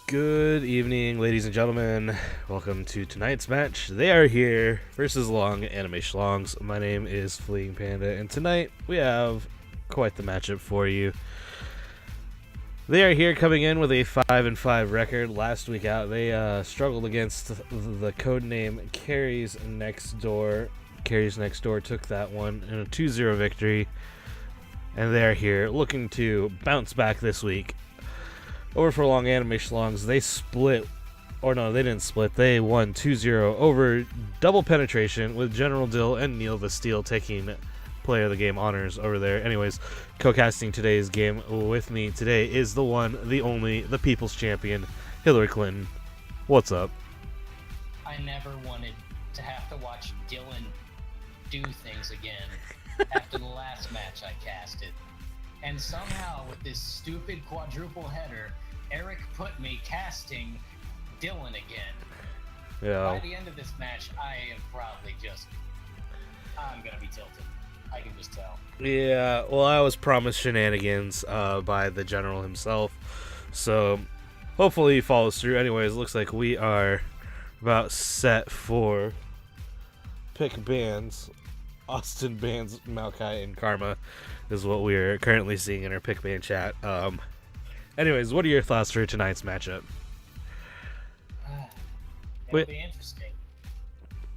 Good evening, ladies and gentlemen. Welcome to tonight's match. They are here versus Long Anime Schlongs. My name is Fleeing Panda, and tonight we have quite the matchup for you. They are here coming in with a 5-5 record. Last week out, they struggled against the codename Carries Next Door. Carries Next Door took that one in a 2-0 victory, and they are here looking to bounce back this week. Over for Long Anime Schlongs, they split, or no, they didn't split. They won 2-0 over double penetration with General Dill and Neil the Steel taking player of the game honors over there. Anyways, co-casting today's game with me today is the one, the only, the people's champion, Hillary Clinton. What's up? I never wanted to have to watch Dylan do things again after the last match I casted. And somehow, with this stupid quadruple header, Eric put me casting Dylan again. Yeah. By the end of this match, I am probably I'm going to be tilted. I can just tell. Yeah, well, I was promised shenanigans by the general himself, so hopefully he follows through. Anyways, looks like we are about set for pick bands. Austin Bands, Maokai, and Karma is what we're currently seeing in our pick band chat. Anyways, what are your thoughts for tonight's matchup? It'll be interesting.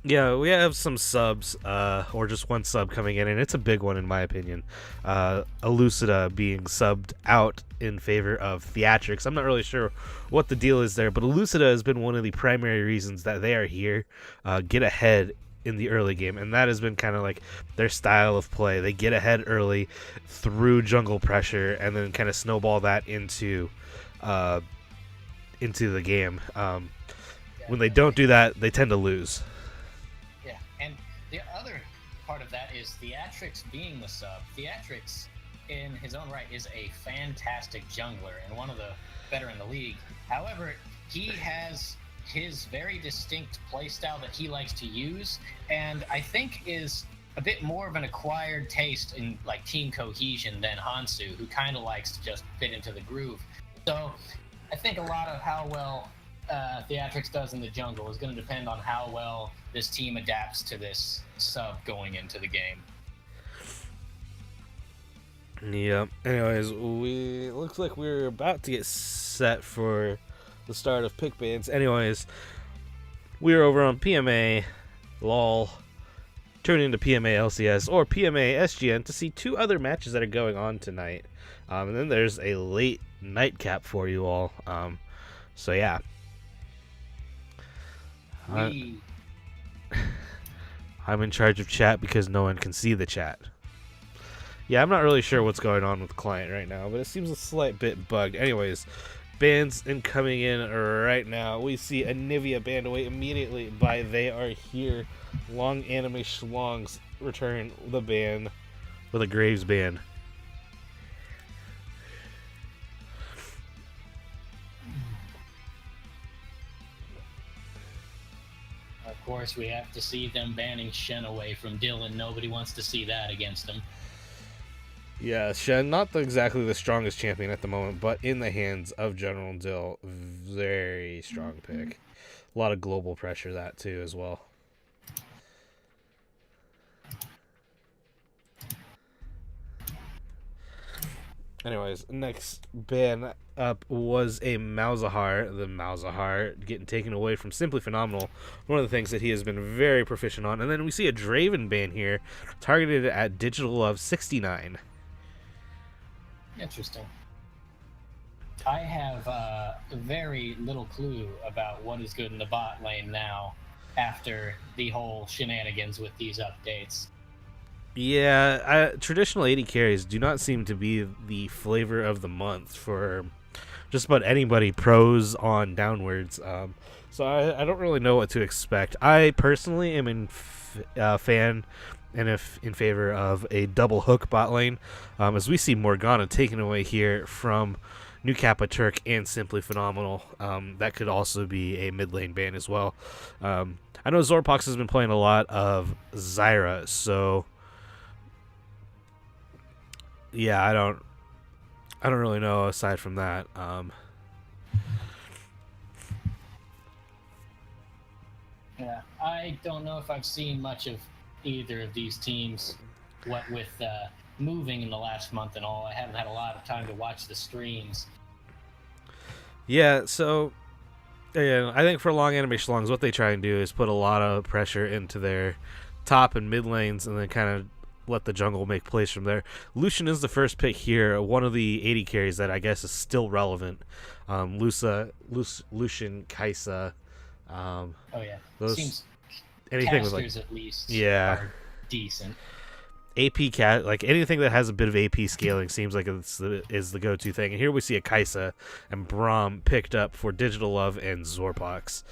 Yeah, we have some subs, or just one sub coming in, and it's a big one in my opinion. Elucida being subbed out in favor of Theatrics. I'm not really sure what the deal is there, but Elucida has been one of the primary reasons that they are here, get ahead in the early game, and that has been kind of like their style of play. They get ahead early through jungle pressure, and then kind of snowball that into the game. When they don't do that, they tend to lose. Yeah, and the other part of that is Theatrics being the sub. Theatrics, in his own right, is a fantastic jungler and one of the better in the league. However, he has his very distinct playstyle that he likes to use, and I think is a bit more of an acquired taste in like team cohesion than Hansu, who kind of likes to just fit into the groove. So I think a lot of how well Theatrics does in the jungle is going to depend on how well this team adapts to this sub going into the game. Yeah. Anyways, looks like we're about to get set for the start of pick bands. Anyways, we're over on PMA, LOL, turn into PMA LCS or PMA SGN to see two other matches that are going on tonight. And then there's a late nightcap for you all. So yeah. I'm in charge of chat because no one can see the chat. Yeah, I'm not really sure what's going on with the client right now, but it seems a slight bit bugged. Anyways, bands coming in right now. We see a Nivea band away immediately by They Are Here. Long Anime Schlongs return the band with a Graves band. Of course, we have to see them banning Shen away from Dylan. Nobody wants to see that against him. Yeah, Shen, not exactly the strongest champion at the moment, but in the hands of General Dill, very strong pick. A lot of global pressure, that too, as well. Anyways, next ban up was a Malzahar. The Malzahar getting taken away from Simply Phenomenal. One of the things that he has been very proficient on. And then we see a Draven ban here, targeted at Digital Love 69. Interesting. I have very little clue about what is good in the bot lane now after the whole shenanigans with these updates. Yeah, traditional 80 carries do not seem to be the flavor of the month for just about anybody, pros on downwards. So I don't really know what to expect. I personally am in fan and if in favor of a double hook bot lane, as we see Morgana taken away here from New Kappa Turk and Simply Phenomenal. That could also be a mid lane ban as well. I know Zorpox has been playing a lot of Zyra, so yeah, I don't really know aside from that. Yeah, I don't know if I've seen much of either of these teams. What with moving in the last month and all, I haven't had a lot of time to watch the streams. Yeah, so yeah, I think for long anime schlongs, what they try and do is put a lot of pressure into their top and mid lanes, and then kind of let the jungle make plays from there. Lucian is the first pick here, one of the 80 carries that I guess is still relevant. Lucian, Kaisa. Oh yeah, Those seems anything with like casters at least yeah. are decent. AP cat like anything that has a bit of AP scaling seems like is the go-to thing. And here we see a Kaisa and Braum picked up for Digital Love and Zorpox.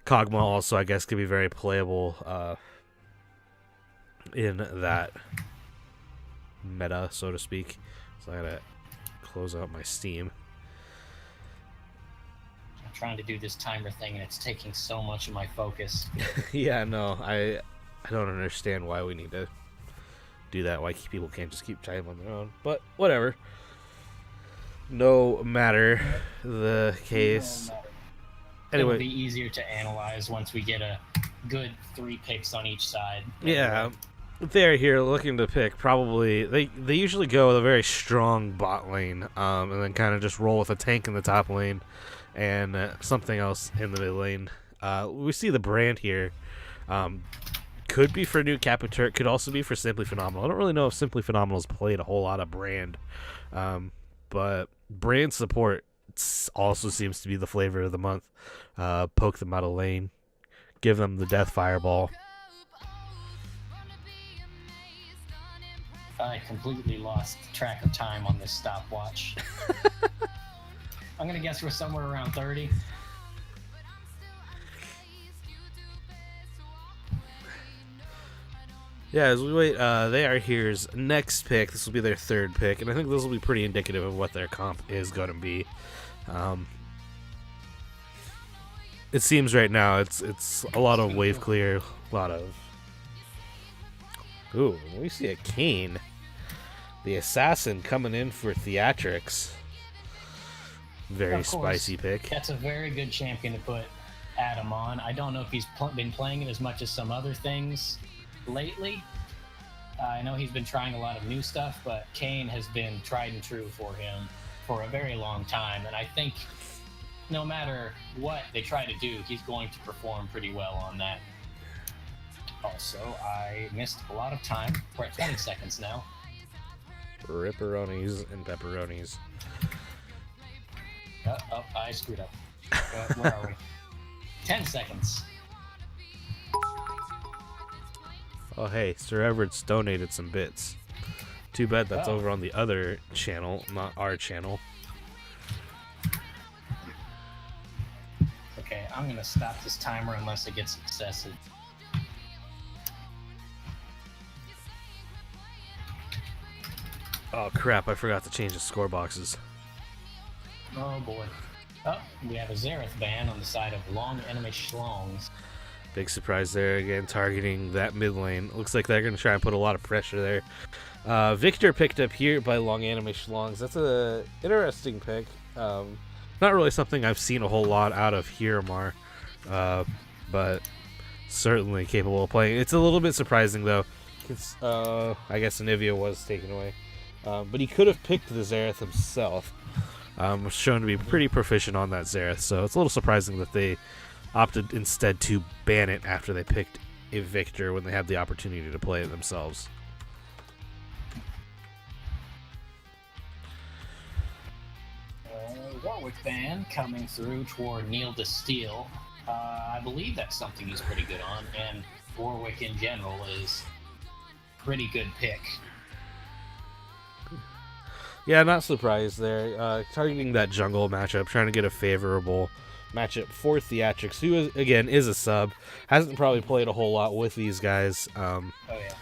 Kog'Maw also I guess could be very playable in that meta, so to speak. So I gotta close out my Steam. I'm trying to do this timer thing and it's taking so much of my focus. Yeah, no, I don't understand why we need to do that. Why people can't just keep time on their own. But whatever. No matter the case. No matter. Anyway, It'll be easier to analyze once we get a good 3 picks on each side. yeah, they're here looking to pick. Probably they usually go with a very strong bot lane, and then kind of just roll with a tank in the top lane and something else in the mid lane. We see the brand here. Could be for new Capiturk, could also be for Simply Phenomenal. I don't really know if Simply Phenomenal's played a whole lot of brand, but brand support also seems to be the flavor of the month. Poke them out of lane, give them the death fireball. I completely lost track of time on this stopwatch. I'm gonna guess we're somewhere around 30. Yeah, as we wait, they are here's next pick. This will be their third pick, and I think this will be pretty indicative of what their comp is going to be. It seems right now it's a lot of wave clear, a lot of. Ooh, we see a Kane, the assassin coming in for theatrics. Very spicy pick. That's a very good champion to put Adam on. I don't know if he's been playing it as much as some other things lately. I know he's been trying a lot of new stuff, but Kane has been tried and true for him for a very long time, and I think no matter what they try to do, he's going to perform pretty well on that. Also, I missed a lot of time. We're at 20 seconds now. Ripperonis and pepperonis. Oh, I screwed up. Where are we? 10 seconds. Oh, hey, Sir Everett's donated some bits. Too bad that's over on the other channel, not our channel. Okay, I'm going to stop this timer unless it gets excessive. Oh, crap, I forgot to change the score boxes. Oh, boy. Oh, we have a Xerath ban on the side of long enemy schlongs. Big surprise there again, targeting that mid lane. Looks like they're going to try and put a lot of pressure there. Victor picked up here by Long Anime Schlongs. That's a interesting pick. Not really something I've seen a whole lot out of Hiramar, but certainly capable of playing. It's a little bit surprising though, because I guess Anivia was taken away, but he could have picked the Xerath himself. Was shown to be pretty proficient on that Xerath, so it's a little surprising that they opted instead to ban it after they picked a Victor when they had the opportunity to play it themselves. Warwick ban coming through toward Neil de Steel. I believe that's something he's pretty good on, and Warwick in general is pretty good pick. Yeah, not surprised there. Targeting that jungle matchup, trying to get a favorable matchup for Theatrics, who is, again is a sub, hasn't probably played a whole lot with these guys. Oh yeah,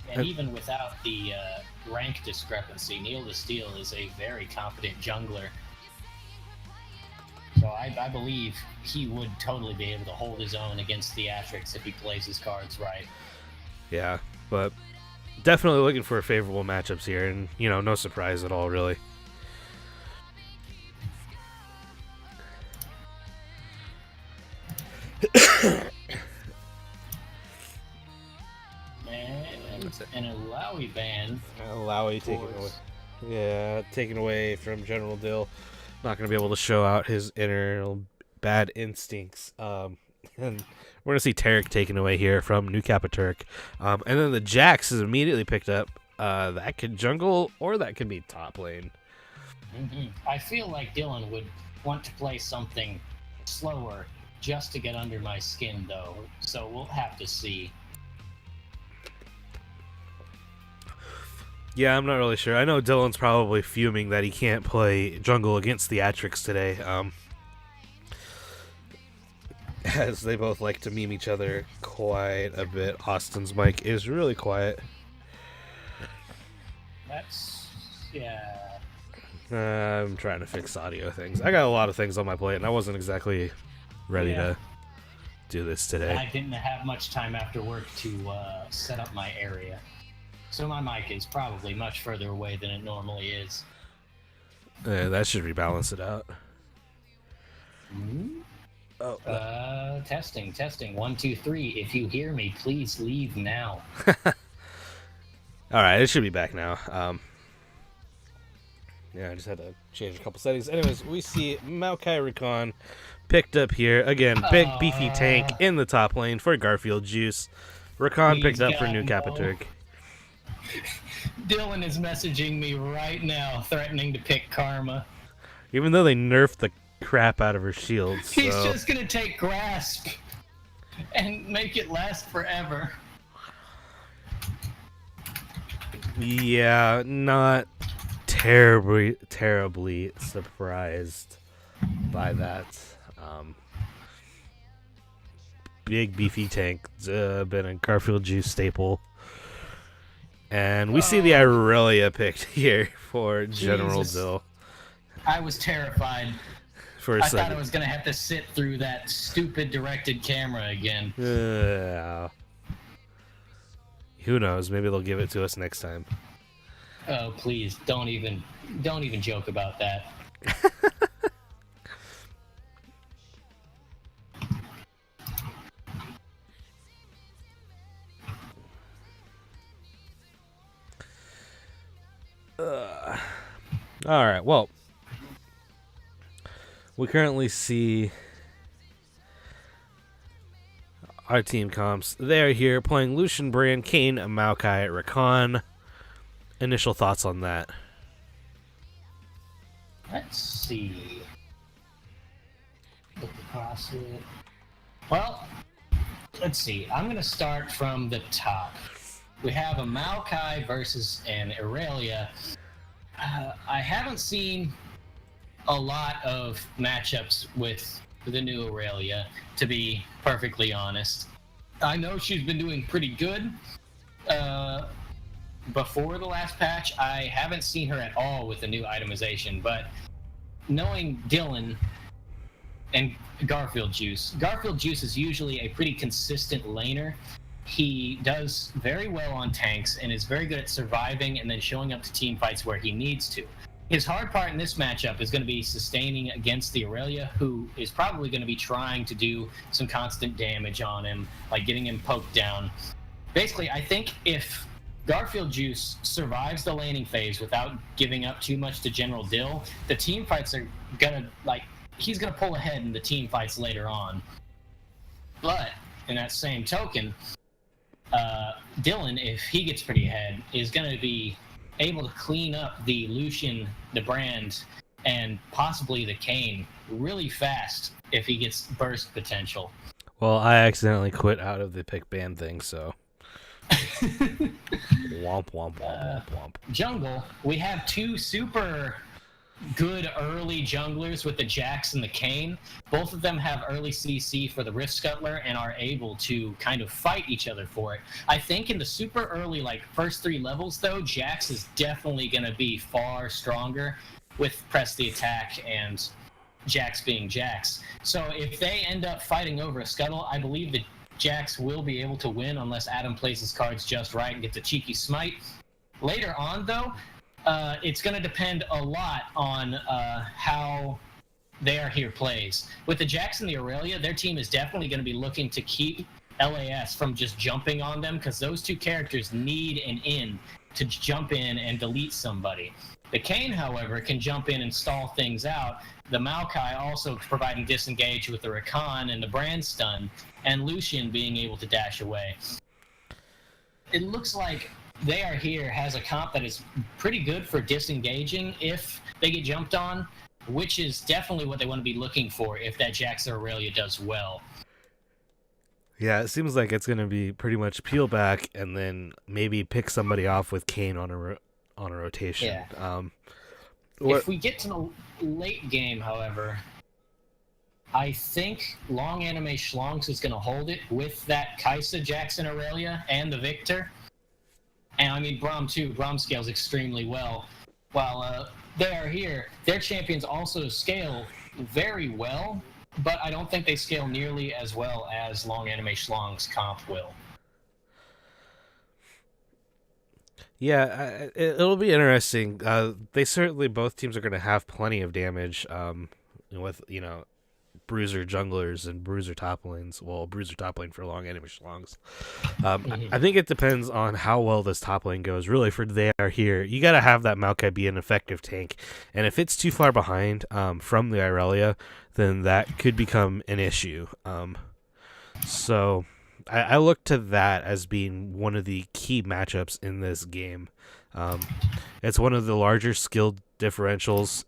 and even without the rank discrepancy, Neil de Steel is a very competent jungler. So I believe he would totally be able to hold his own against Theatrics if he plays his cards right. Yeah, but definitely looking for favorable matchups here, and no surprise at all, really. an Alawi ban. Lowy taken away. Force. Yeah, taken away from General Dill. Not going to be able to show out his inner bad instincts. And we're going to see Tarek taken away here from New Capaturk. And then the Jax is immediately picked up. That could jungle or that could be top lane. I feel like Dylan would want to play something slower just to get under my skin, though. So we'll have to see. Yeah, I'm not really sure. I know Dylan's probably fuming that he can't play jungle against the Atrix today. As they both like to meme each other quite a bit. Austin's mic is really quiet. Yeah. I'm trying to fix audio things. I got a lot of things on my plate, and I wasn't exactly ready to do this today. I didn't have much time after work to set up my area. So my mic is probably much further away than it normally is. That should rebalance it out. Oh. Testing. 1, 2, 3. If you hear me, please leave now. All right, it should be back now. Yeah, I just had to change a couple settings. Anyways, we see Maokai Rakan picked up here. Again, big beefy tank in the top lane for Garfield Juice. Rakan picked up for New Capaturk. Dylan is messaging me right now, threatening to pick Karma. Even though they nerfed the crap out of her shields. He's just going to take Grasp and make it last forever. Yeah, not terribly surprised by that. Big beefy tank, been a Garfield Juice staple. And we see the Irelia picked here for General Dill. I was terrified. For a I second. thought I was going to have to sit through that stupid directed camera again. Who knows? Maybe they'll give it to us next time. Oh, please, don't even joke about that. All right. Well, we currently see our team comps. They are here playing Lucian, Brand, Kane, Maokai, Rakan. Initial thoughts on that? Let's see. Look across it. Well, let's see. I'm going to start from the top. We have a Maokai versus an Irelia. I haven't seen a lot of matchups with the new Irelia, to be perfectly honest. I know she's been doing pretty good before the last patch. I haven't seen her at all with the new itemization, but knowing Dylan and Garfield Juice is usually a pretty consistent laner. He does very well on tanks and is very good at surviving and then showing up to team fights where he needs to. His hard part in this matchup is going to be sustaining against the Irelia, who is probably going to be trying to do some constant damage on him, like getting him poked down. Basically, I think if Garfield Juice survives the laning phase without giving up too much to General Dill, the team fights are going to, he's going to pull ahead in the team fights later on. But, in that same token, Dylan, if he gets pretty ahead, is going to be able to clean up the Lucian, the Brand, and possibly the Kane really fast if he gets burst potential. Well, I accidentally quit out of the pick ban thing, so... Womp, womp, womp, womp, womp. Jungle, we have two super good early junglers with the Jax and the Kane. Both of them have early CC for the Rift Scuttler and are able to kind of fight each other for it. I think in the super early, first 3 levels, though, Jax is definitely going to be far stronger with Press the Attack and Jax being Jax. So if they end up fighting over a Scuttle, I believe that Jax will be able to win unless Adam plays his cards just right and gets a cheeky smite. Later on, though, it's going to depend a lot on how They Are Here plays. With the Jax and the Aurelia, their team is definitely going to be looking to keep LAS from just jumping on them, because those two characters need an in to jump in and delete somebody. The Kayn, however, can jump in and stall things out. The Maokai also providing disengage with the Rakan and the Brand Stun, and Lucian being able to dash away. It looks like They Are Here has a comp that is pretty good for disengaging if they get jumped on, which is definitely what they want to be looking for if that Jax or Aurelia does well. Yeah, it seems like it's going to be pretty much peel back and then maybe pick somebody off with Kayn on a rotation. Yeah. If we get to the late game, however, I think Long Anime Schlongs is going to hold it with that Kai'Sa, Jackson, Aurelia, and the Victor. And I mean, Braum too. Braum scales extremely well. While They Are Here, their champions also scale very well, but I don't think they scale nearly as well as Long Anime Schlong's comp will. Yeah, it'll be interesting. They certainly, both teams are going to have plenty of damage with, bruiser junglers and bruiser top lanes. Well, bruiser top lane for Long Anime Schlongs. I think it depends on how well this top lane goes. Really, for They Are Here, you got to have that Maokai be an effective tank. And if it's too far behind from the Irelia, then that could become an issue. So I look to that as being one of the key matchups in this game. It's one of the larger skill differentials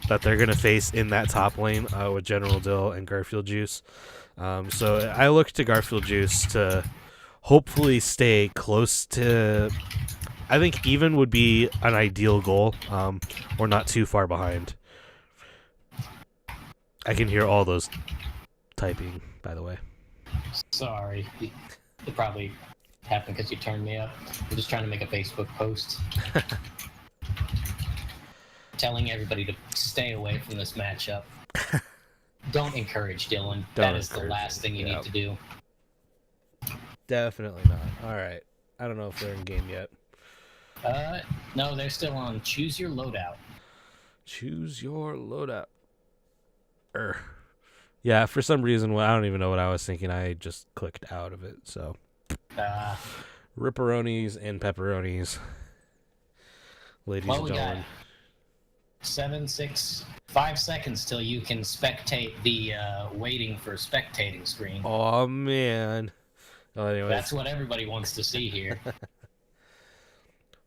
that they're going to face in that top lane with General Dill and Garfield Juice. So I look to Garfield Juice to hopefully stay close to... I think even would be an ideal goal, or not too far behind. I can hear all those typing, by the way. Sorry. It probably happened because you turned me up. I'm just trying to make a Facebook post. Telling everybody to stay away from this matchup. Don't encourage Dylan. That is the last thing you need to do. Definitely not. All right. I don't know if they're in game yet. No, they're still on Choose Your Loadout. Choose Your Loadout. Yeah, for some reason, I don't even know what I was thinking. I just clicked out of it, so. Ripperonis and pepperonis. Ladies and gentlemen. 5 seconds till you can spectate the waiting for spectating screen. Oh, man. Well, anyways. That's what everybody wants to see here.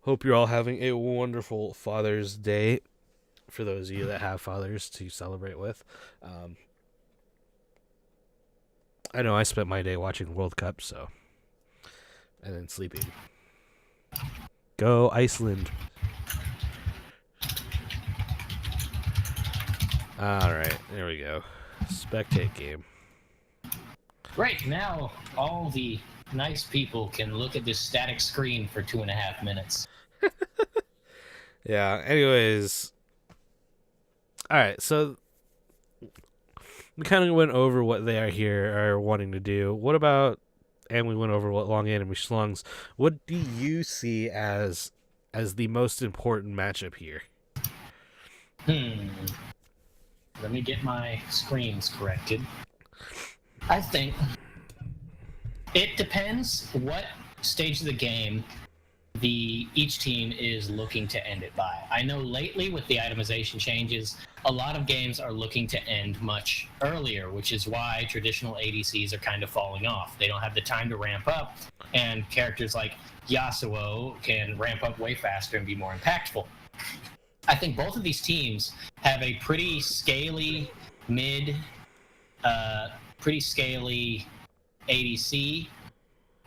Hope you're all having a wonderful Father's Day for those of you that have fathers to celebrate with. I know I spent my day watching World Cup, so. And then sleeping. Go Iceland. Alright, there we go. Spectate game. Right, now all the nice people can look at this static screen for 2.5 minutes. Yeah, anyways. Alright, so we kind of went over what They Are Here are wanting to do. What about, and we went over what Long Anime Schlongs, what do you see as the most important matchup here? Let me get my screens corrected. I think it depends what stage of the game each team is looking to end it by. I know lately with the itemization changes, a lot of games are looking to end much earlier, which is why traditional ADCs are kind of falling off. They don't have the time to ramp up, and characters like Yasuo can ramp up way faster and be more impactful. I think both of these teams have a pretty scaly mid, pretty scaly ADC,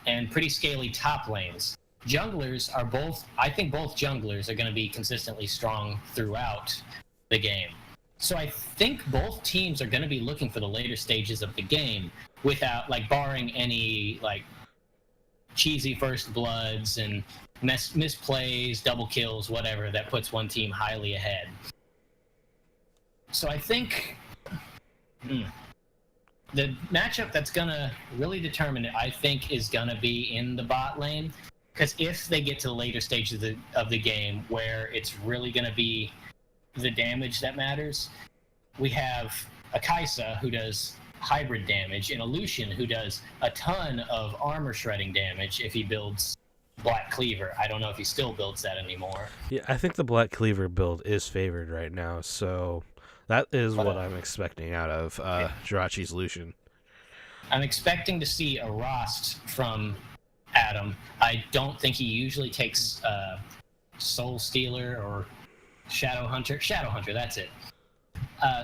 and pretty scaly top lanes. Junglers are both, I think both junglers are going to be consistently strong throughout the game. So I think both teams are going to be looking for the later stages of the game without, barring any, cheesy first bloods and misplays, double kills, whatever, that puts one team highly ahead. So I think the matchup that's going to really determine it, I think, is going to be in the bot lane. Because if they get to the later stages of the game where it's really going to be the damage that matters, we have a Kai'Sa who does hybrid damage, and a Lucian who does a ton of armor shredding damage if he builds Black Cleaver. I don't know if he still builds that anymore. Yeah, I think the Black Cleaver build is favored right now, so that is what I'm expecting out of Jirachi's Lucian. I'm expecting to see a Rost from Adam. I don't think he usually takes Soul Stealer or Shadow Hunter. Shadow Hunter, that's it.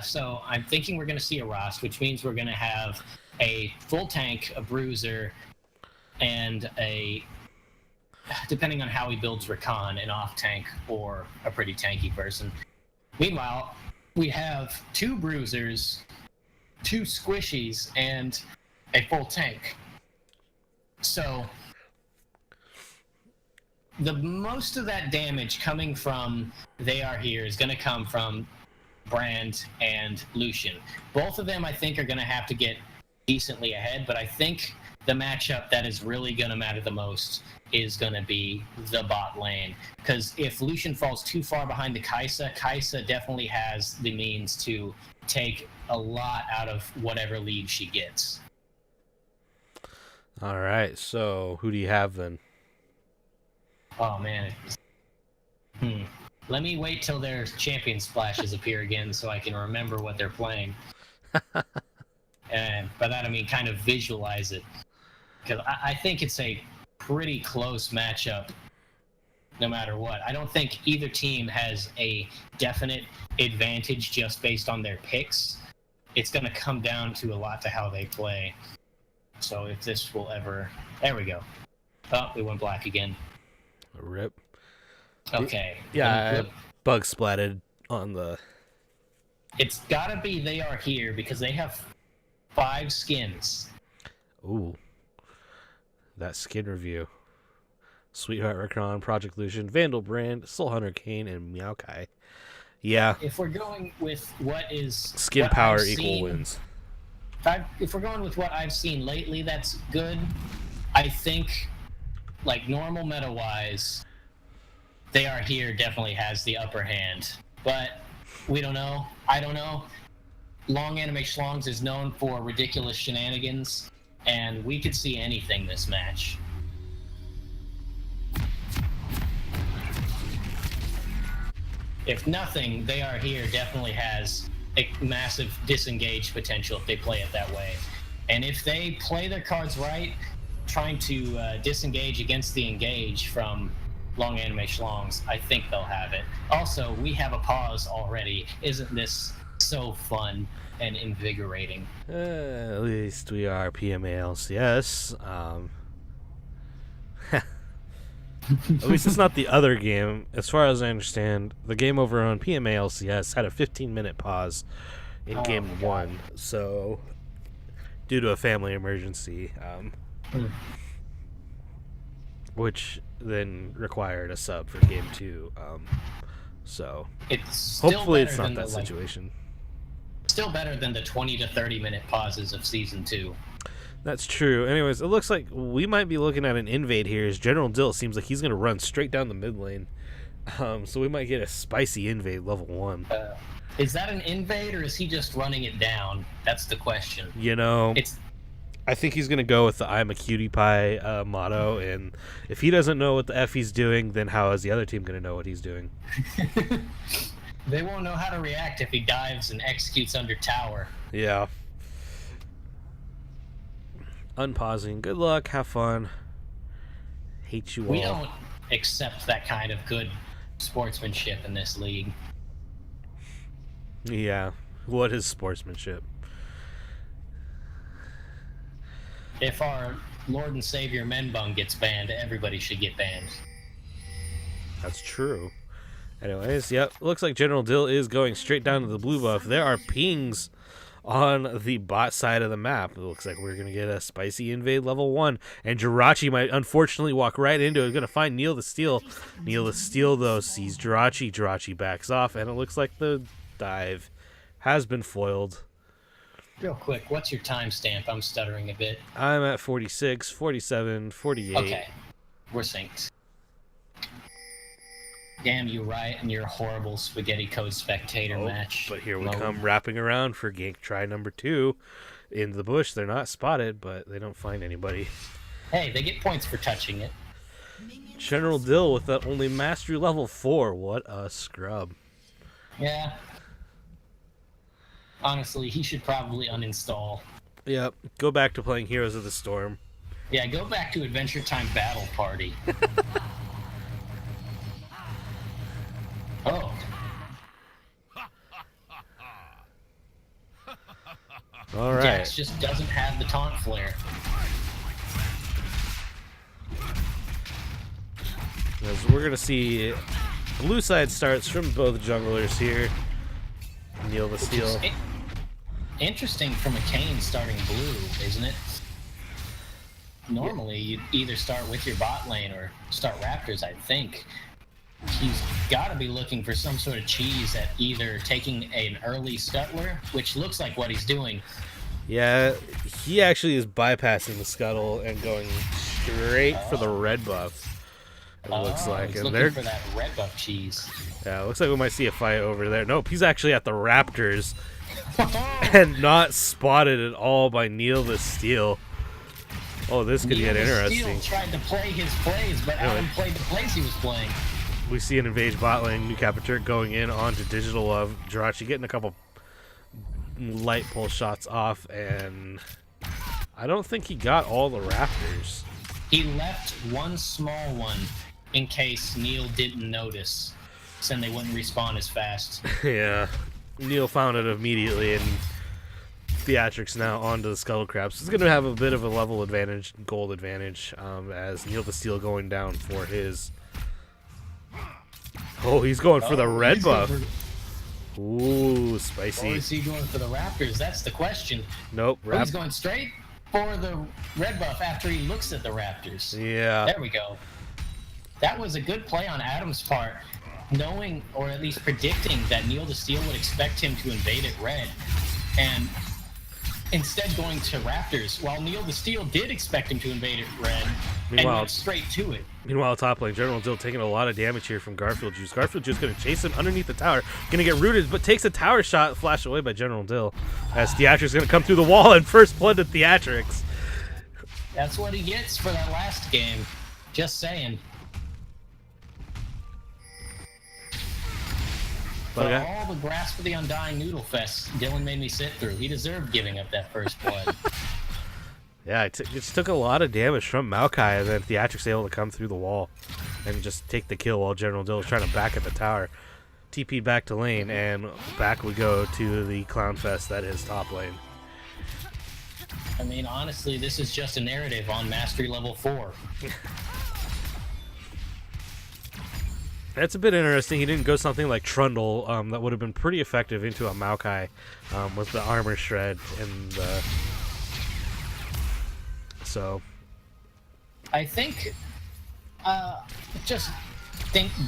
So I'm thinking we're going to see a Rost, which means we're going to have a full tank, a bruiser, and depending on how he builds Rakan, an off tank or a pretty tanky person. Meanwhile, we have 2 bruisers, 2 squishies, and a full tank. So the most of that damage coming from They Are Here is going to come from Brand and Lucian. Both of them, I think, are going to have to get decently ahead, but I think the matchup that is really going to matter the most is going to be the bot lane. Because if Lucian falls too far behind the Kai'Sa definitely has the means to take a lot out of whatever lead she gets. All right, so who do you have then? Oh, man. Let me wait till their champion splashes appear again so I can remember what they're playing. And by that I mean kind of visualize it. Because I think it's a pretty close matchup no matter what. I don't think either team has a definite advantage just based on their picks. It's going to come down to a lot to how they play. So if this will ever... There we go. Oh, we went black again. Rip. Okay. Yeah, bug splatted on the... It's gotta be They Are Here because they have 5 skins. Ooh. That skin review. Sweetheart Rakan, Project Lucian, Vandal Brand, Soul Hunter Kane, and Maokai. Yeah. If we're going with what is... Skin what power I've equal seen, wins. if we're going with what I've seen lately, that's good. I think, like, normal meta-wise, They Are Here definitely has the upper hand. But we don't know. I don't know. Long Anime Schlongs is known for ridiculous shenanigans, and we could see anything this match. If nothing, They Are Here definitely has a massive disengage potential if they play it that way. And if they play their cards right, trying to disengage against the engage from Long Anime Schlongs, I think they'll have it. Also, we have a pause already. Isn't this so fun and invigorating? At least we are PMA LCS. At least it's not the other game. As far as I understand, the game over on PMA LCS had a 15-minute pause in game 1. So, due to a family emergency, which then required a sub for game 2. So, it's hopefully it's not that situation. Still better than the 20 to 30-minute pauses of Season 2. That's true. Anyways, it looks like we might be looking at an invade here. As General Dill seems like he's going to run straight down the mid lane. So we might get a spicy invade level 1. Is that an invade, or is he just running it down? That's the question. You know, I think he's going to go with the I'm a cutie pie motto. And if he doesn't know what the F he's doing, then how is the other team going to know what he's doing? They won't know how to react if he dives and executes under tower. Yeah. Unpausing. Good luck. Have fun. Hate you all. We don't accept that kind of good sportsmanship in this league. Yeah. What is sportsmanship? If our Lord and Savior Menbung gets banned, everybody should get banned. That's true. Anyways, yep. Looks like General Dill is going straight down to the blue buff. There are pings on the bot side of the map. It looks like we're going to get a spicy invade level 1. And Jirachi might unfortunately walk right into it. Going to find Neil the Steel. Neil the Steel, though, sees Jirachi. Jirachi backs off. And it looks like the dive has been foiled. Real quick, what's your timestamp? I'm stuttering a bit. I'm at 46, 47, 48. Okay, we're synced. Damn you, Riot, and your horrible Spaghetti Code Spectator match. But here we come wrapping around for Gank try number 2. in the bush. They're not spotted, but they don't find anybody. Hey, they get points for touching it. General Dill with that only mastery level 4. What a scrub. Yeah. Honestly, he should probably uninstall. Yep. Go back to playing Heroes of the Storm. Yeah, go back to Adventure Time Battle Party. Oh. All right. Jax just doesn't have the taunt flare. As we're gonna see blue side starts from both junglers here. Neil the Steel. Interesting from a Kayn starting blue, isn't it? Normally, you'd either start with your bot lane or start Raptors, I think. He's got to be looking for some sort of cheese at either taking an early scuttler, which looks like what he's doing. Yeah, he actually is bypassing the scuttle and going straight for the red buff. It looks like, he's and looking they're for that red buff cheese. yeah. It looks like we might see a fight over there. Nope, he's actually at the Raptors and not spotted at all by Neil the Steel. Oh, this could get interesting. Steel tried to play his plays, but Really? Adam played the plays he was playing. We see an invade bot lane. New Capiturk going in onto Digital Love. Jirachi getting a couple light pull shots off, and I don't think he got all the Raptors. He left one small one in case Neil didn't notice, so they wouldn't respawn as fast. Yeah, Neil found it immediately, and Theatrics now onto the Scuttle Crabs. He's going to have a bit of a level advantage, gold advantage, as Neil the Steel going down for his. Oh, he's going for the red buff. Ooh, spicy. Or is he going for the Raptors? That's the question. Nope. Oh, he's going straight for the red buff after he looks at the Raptors. Yeah. There we go. That was a good play on Adam's part, knowing or at least predicting that Neil the Steel would expect him to invade it red, and instead going to Raptors, while Neil the Steel did expect him to invade it red and went straight to it. Meanwhile, top lane, General Dill taking a lot of damage here from Garfield Juice. Garfield Juice going to chase him underneath the tower. Going to get rooted, but takes a tower shot, flashed away by General Dill. As Theatrics going to come through the wall and first blood to Theatrics. That's what he gets for that last game. Just saying. For all the Grasp of the Undying Noodle Fest Dylan made me sit through, he deserved giving up that first blood. Yeah, it just took a lot of damage from Maokai, and then Theatrics able to come through the wall and just take the kill while General Dill was trying to back at the tower. TP back to lane, and back we go to the Clown Fest that is top lane. I mean, honestly, this is just a narrative on Mastery Level 4. That's a bit interesting. He didn't go something like Trundle, that would have been pretty effective into a Maokai with the armor shred and the... So, I think,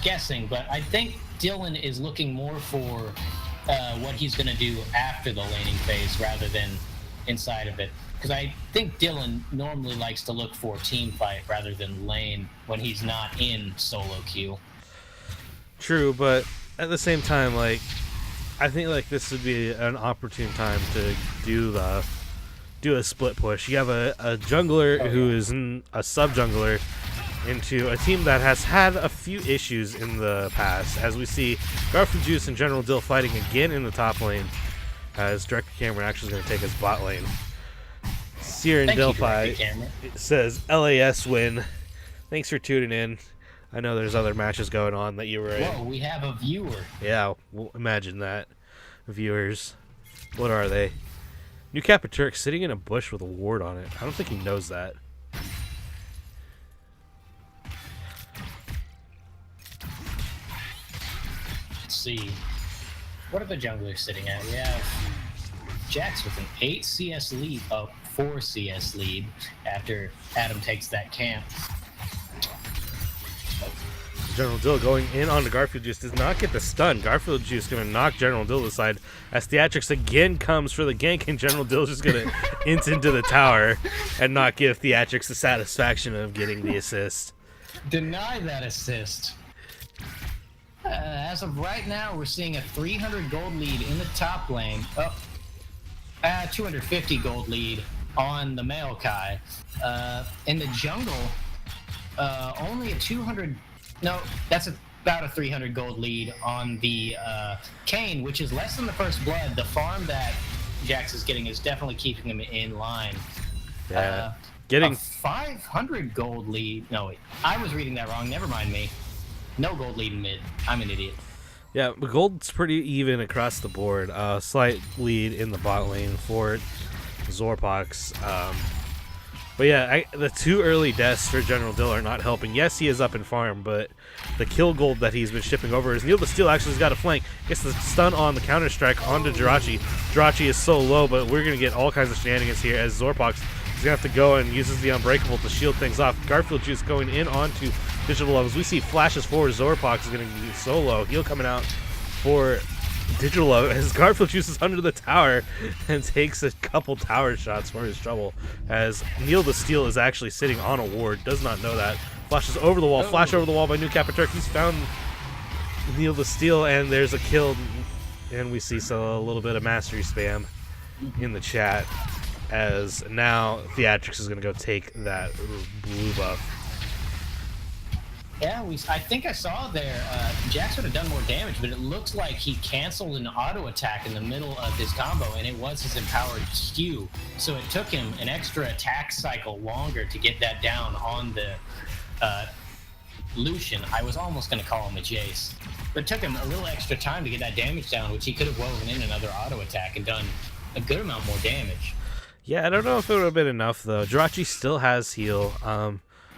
guessing, but I think Dylan is looking more for what he's going to do after the laning phase rather than inside of it. Because I think Dylan normally likes to look for team fight rather than lane when he's not in solo queue. True, but at the same time, like, I think like this would be an opportune time to do a split push. You have a jungler who is a sub jungler into a team that has had a few issues in the past, as we see Garfield Juice and General Dill fighting again in the top lane, as Director Cameron actually is going to take his bot lane. Seer and Delphi says LAS win. Thanks for tuning in. I know there's other matches going on that you were in. Whoa, we have a viewer. Yeah, well, imagine that. Viewers. What are they? New Capiturk sitting in a bush with a ward on it. I don't think he knows that. Let's see. What are the junglers sitting at? We have Jax with an 8 CS lead, 4 CS lead after Adam takes that camp. General Dill going in on the Garfield Juice does not get the stun. Garfield Juice going to knock General Dill aside as Theatrics again comes for the gank, and General Dill is just going to int into the tower and not give Theatrics the satisfaction of getting the assist. Deny that assist. As of right now, we're seeing a 300 gold lead in the top lane. Oh, 250 gold lead on the Maokai. In the jungle, only a 200. No, that's about a 300 gold lead on the Kane, which is less than the First Blood. The farm that Jax is getting is definitely keeping him in line. Yeah, A 500 gold lead. No, wait, I was reading that wrong. Never mind me. No gold lead in mid. I'm an idiot. Yeah, but gold's pretty even across the board. Slight lead in the bot lane for Zorpox. But yeah, the 2 early deaths for General Dill are not helping. Yes, he is up in farm, but the kill gold that he's been shipping over is Neil the Steel actually has got a flank. Gets the stun on the counter strike onto Jirachi. Jirachi is so low, but we're going to get all kinds of shenanigans here as Zorpox is going to have to go and uses the Unbreakable to shield things off. Garfield Juice going in onto Digital Love. As we see flashes forward, Zorpox is going to be so low. Heal coming out for Digital Love as Garfield Juice is under the tower and takes a couple tower shots for his trouble as Neil the Steel is actually sitting on a ward, does not know that. Flashes over the wall, flash over the wall by New Capiturk. He's found Neil the Steel and there's a kill, and we see a little bit of mastery spam in the chat as now Theatrix is going to go take that blue buff. Yeah, I think I saw there, Jax would have done more damage, but it looked like he canceled an auto attack in the middle of his combo, and it was his empowered Q. So it took him an extra attack cycle longer to get that down on the Lucian. I was almost going to call him a Jace. But it took him a little extra time to get that damage down, which he could have woven in another auto attack and done a good amount more damage. Yeah, I don't know if it would have been enough, though. Jirachi still has heal.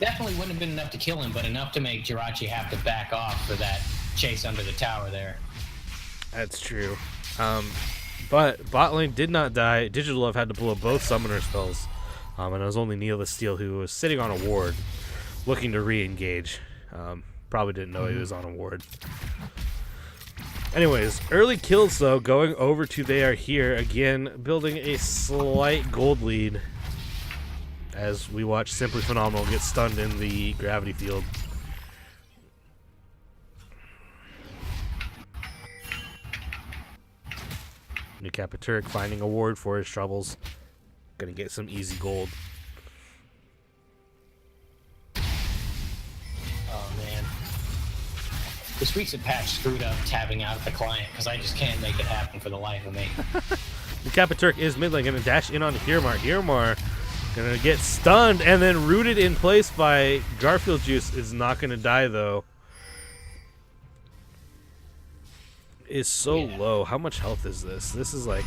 Definitely wouldn't have been enough to kill him, but enough to make Jirachi have to back off for that chase under the tower there. That's true. But bot lane did not die. Digital Love had to pull up both summoner spells. And it was only Neil the Steel who was sitting on a ward looking to re-engage. Probably didn't know he was on a ward. Anyways, early kills though, going over to They Are Here, again, building a slight gold lead as we watch Simply Phenomenal get stunned in the gravity field. New Capiturk finding a ward for his troubles. Gonna get some easy gold. Oh man. This recent patch screwed up tabbing out at the client because I just can't make it happen for the life of me. New Capiturk is mid lane, gonna dash in on Hirmar. Hirmar gonna get stunned and then rooted in place by Garfield Juice. Is not gonna die though. Is so low. How much health is this? This is like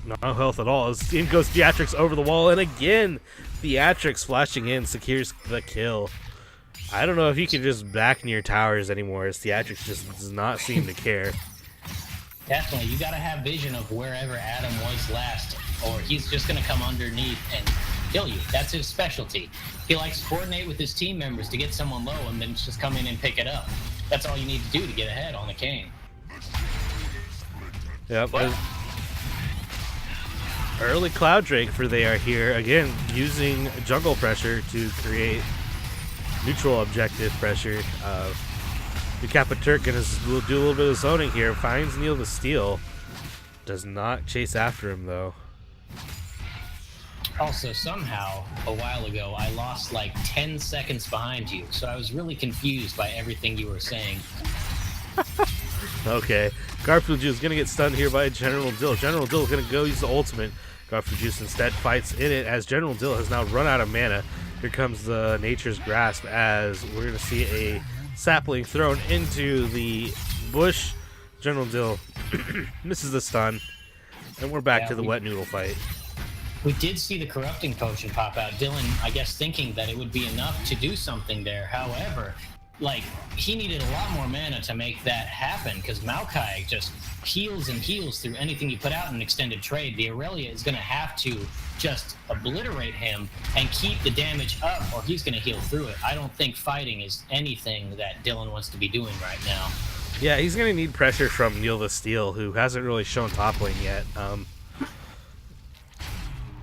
no health at all. As in goes Theatrix over the wall, and again Theatrix flashing in secures the kill. I don't know if you can just back near towers anymore, as Theatrix just does not seem to care. Definitely, you gotta have vision of wherever Adam was last, or he's just gonna come underneath and kill you. That's his specialty. He likes to coordinate with his team members to get someone low and then just come in and pick it up. That's all you need to do to get ahead on the Kane. Yep. Early Cloud Drake for They Are Here, again using jungle pressure to create neutral objective pressure. The Capiturk will do a little bit of zoning here, finds Neil the Steel, does not chase after him though. Also, somehow, a while ago, I lost like 10 seconds behind you, so I was really confused by everything you were saying. Okay, Garfield Juice is going to get stunned here by General Dill. General Dill is going to go use the ultimate. Garfield Juice instead fights in it as General Dill has now run out of mana. Here comes the Nature's Grasp as we're going to see a sapling thrown into the bush. General Dill misses the stun, and we're back to the wet noodle fight. We did see the Corrupting Potion pop out. Dylan, I guess, thinking that it would be enough to do something there. However, like, he needed a lot more mana to make that happen because Maokai just heals and heals through anything you put out in an extended trade. The Aurelia is going to have to just obliterate him and keep the damage up, or he's going to heal through it. I don't think fighting is anything that Dylan wants to be doing right now. Yeah, he's going to need pressure from Neil the Steel, who hasn't really shown top lane yet.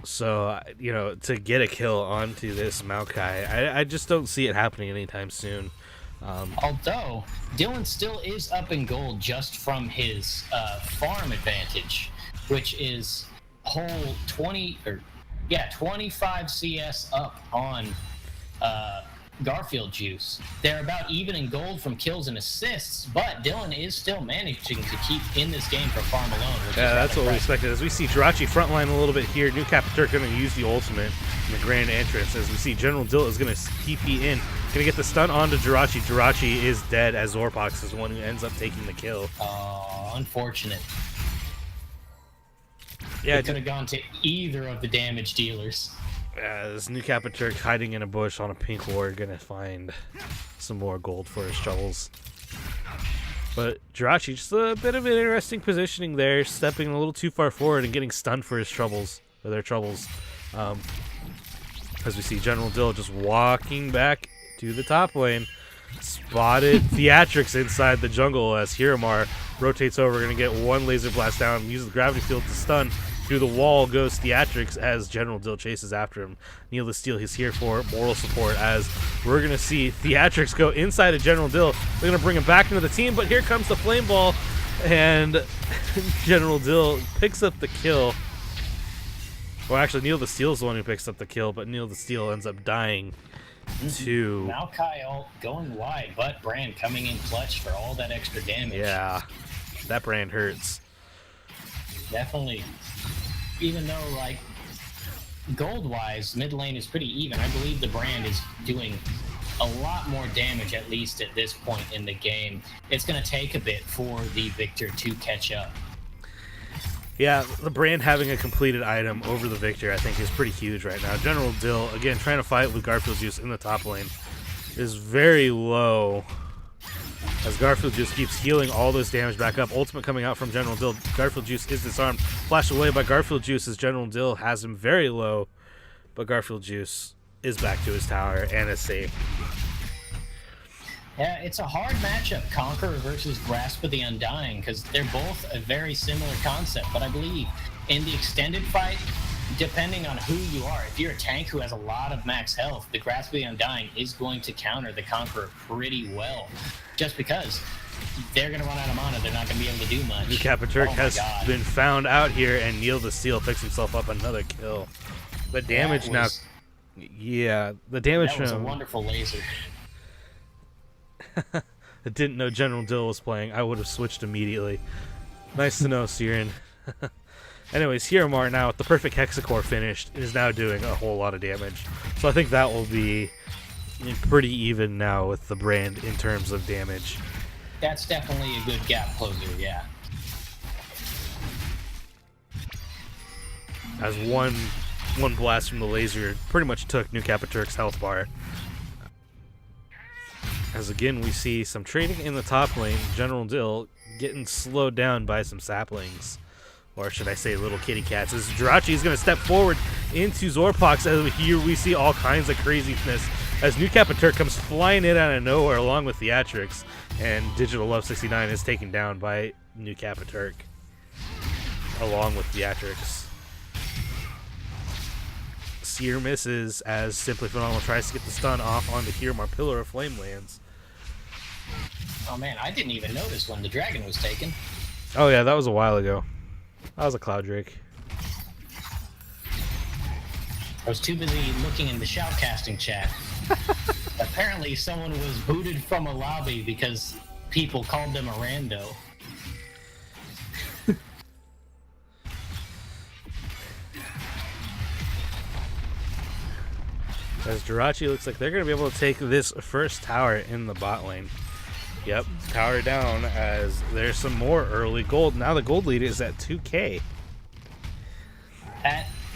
So, you know, to get a kill onto this Maokai, I just don't see it happening anytime soon. Although, Dylan still is up in gold just from his farm advantage, which is whole 25 CS up on Garfield Juice. They're about even in gold from kills and assists, but Dylan is still managing to keep in this game for Farm Alone. Yeah, that's what we expected. As we see Jirachi frontline a little bit here, New Capiturk going to use the ultimate in the grand entrance. As we see General Dill is going to TP in, going to get the stun onto Jirachi. Jirachi is dead as Zorpox is the one who ends up taking the kill. Oh, unfortunate. Yeah, it could have gone to either of the damage dealers. As New Capiturk hiding in a bush on a pink ward, gonna find some more gold for his troubles. But Jirachi, just a bit of an interesting positioning there, stepping a little too far forward and getting stunned for his troubles, or their troubles. As we see General Dill just walking back to the top lane, spotted Theatrix inside the jungle as Hiramar rotates over, gonna get one laser blast down, uses the gravity field to stun. Through the wall goes Theatrix as General Dill chases after him. Neil the Steel, he's here for moral support as we're going to see Theatrix go inside of General Dill. They're going to bring him back into the team, but here comes the Flame Ball, and General Dill picks up the kill. Well, actually, Neil the Steel is the one who picks up the kill, but Neil the Steel ends up dying to... Maokai ult going wide, but Brand coming in clutch for all that extra damage. Yeah, that Brand hurts. Definitely. Even though, like, gold-wise, mid lane is pretty even. I believe the Brand is doing a lot more damage, at least at this point in the game. It's going to take a bit for the Victor to catch up. Yeah, the Brand having a completed item over the Victor, I think, is pretty huge right now. General Dill, again, trying to fight with Garfield Juice in the top lane, is very low. As Garfield Juice keeps healing all this damage back up. Ultimate coming out from General Dill. Garfield Juice is disarmed. Flashed away by Garfield Juice as General Dill has him very low. But Garfield Juice is back to his tower and is safe. Yeah, it's a hard matchup, Conqueror versus Grasp of the Undying, because they're both a very similar concept. But I believe in the extended fight, depending on who you are, if you're a tank who has a lot of max health, the Grasp of the Undying is going to counter the Conqueror pretty well. Just because they're going to run out of mana, they're not going to be able to do much. New Capiturk has been found out here, and Neil the Steel picks himself up another kill. The damage now... Yeah, the damage that was a wonderful laser. I didn't know General Dill was playing. I would have switched immediately. Nice to know, Siren. Anyways, Hiramar now with the perfect Hexacore finished is now doing a whole lot of damage. So I think that will be pretty even now with the Brand in terms of damage. That's definitely a good gap closer, yeah. As one blast from the laser pretty much took New Capiturk's health bar. As again we see some trading in the top lane, General Dill getting slowed down by some saplings. Or should I say little kitty cats, as Jirachi is going to step forward into Zorpox, as here we see all kinds of craziness as New Capiturk comes flying in out of nowhere along with Theatrix, and Digital Love 69 is taken down by New Capiturk along with Theatrix. Seer misses as Simply Phenomenal tries to get the stun off onto Hiramar. Pillar of Flame lands. Oh man, I didn't even notice when the dragon was taken. Oh yeah, that was a while ago. That was a Cloud Drake. I was too busy looking in the shoutcasting chat. Apparently someone was booted from a lobby because people called them a rando. As Jirachi looks like they're going to be able to take this first tower in the bot lane. Yep, tower down as there's some more early gold. Now the gold lead is at 2K.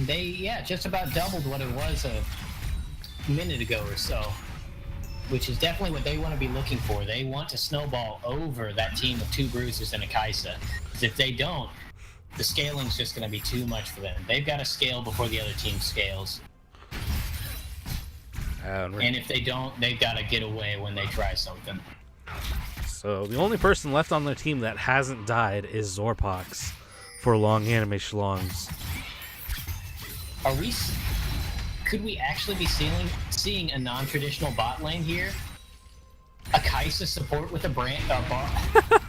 They just about doubled what it was a minute ago or so, which is definitely what they want to be looking for. They want to snowball over that team of two Bruisers and a Kaisa. Because if they don't, the scaling's just going to be too much for them. They've got to scale before the other team scales. And if they don't, they've got to get away when they try something. So the only person left on their team that hasn't died is Zorpox for long anime schlongs. Could we actually be seeing a non-traditional bot lane here? A Kaisa support with a Brand bot?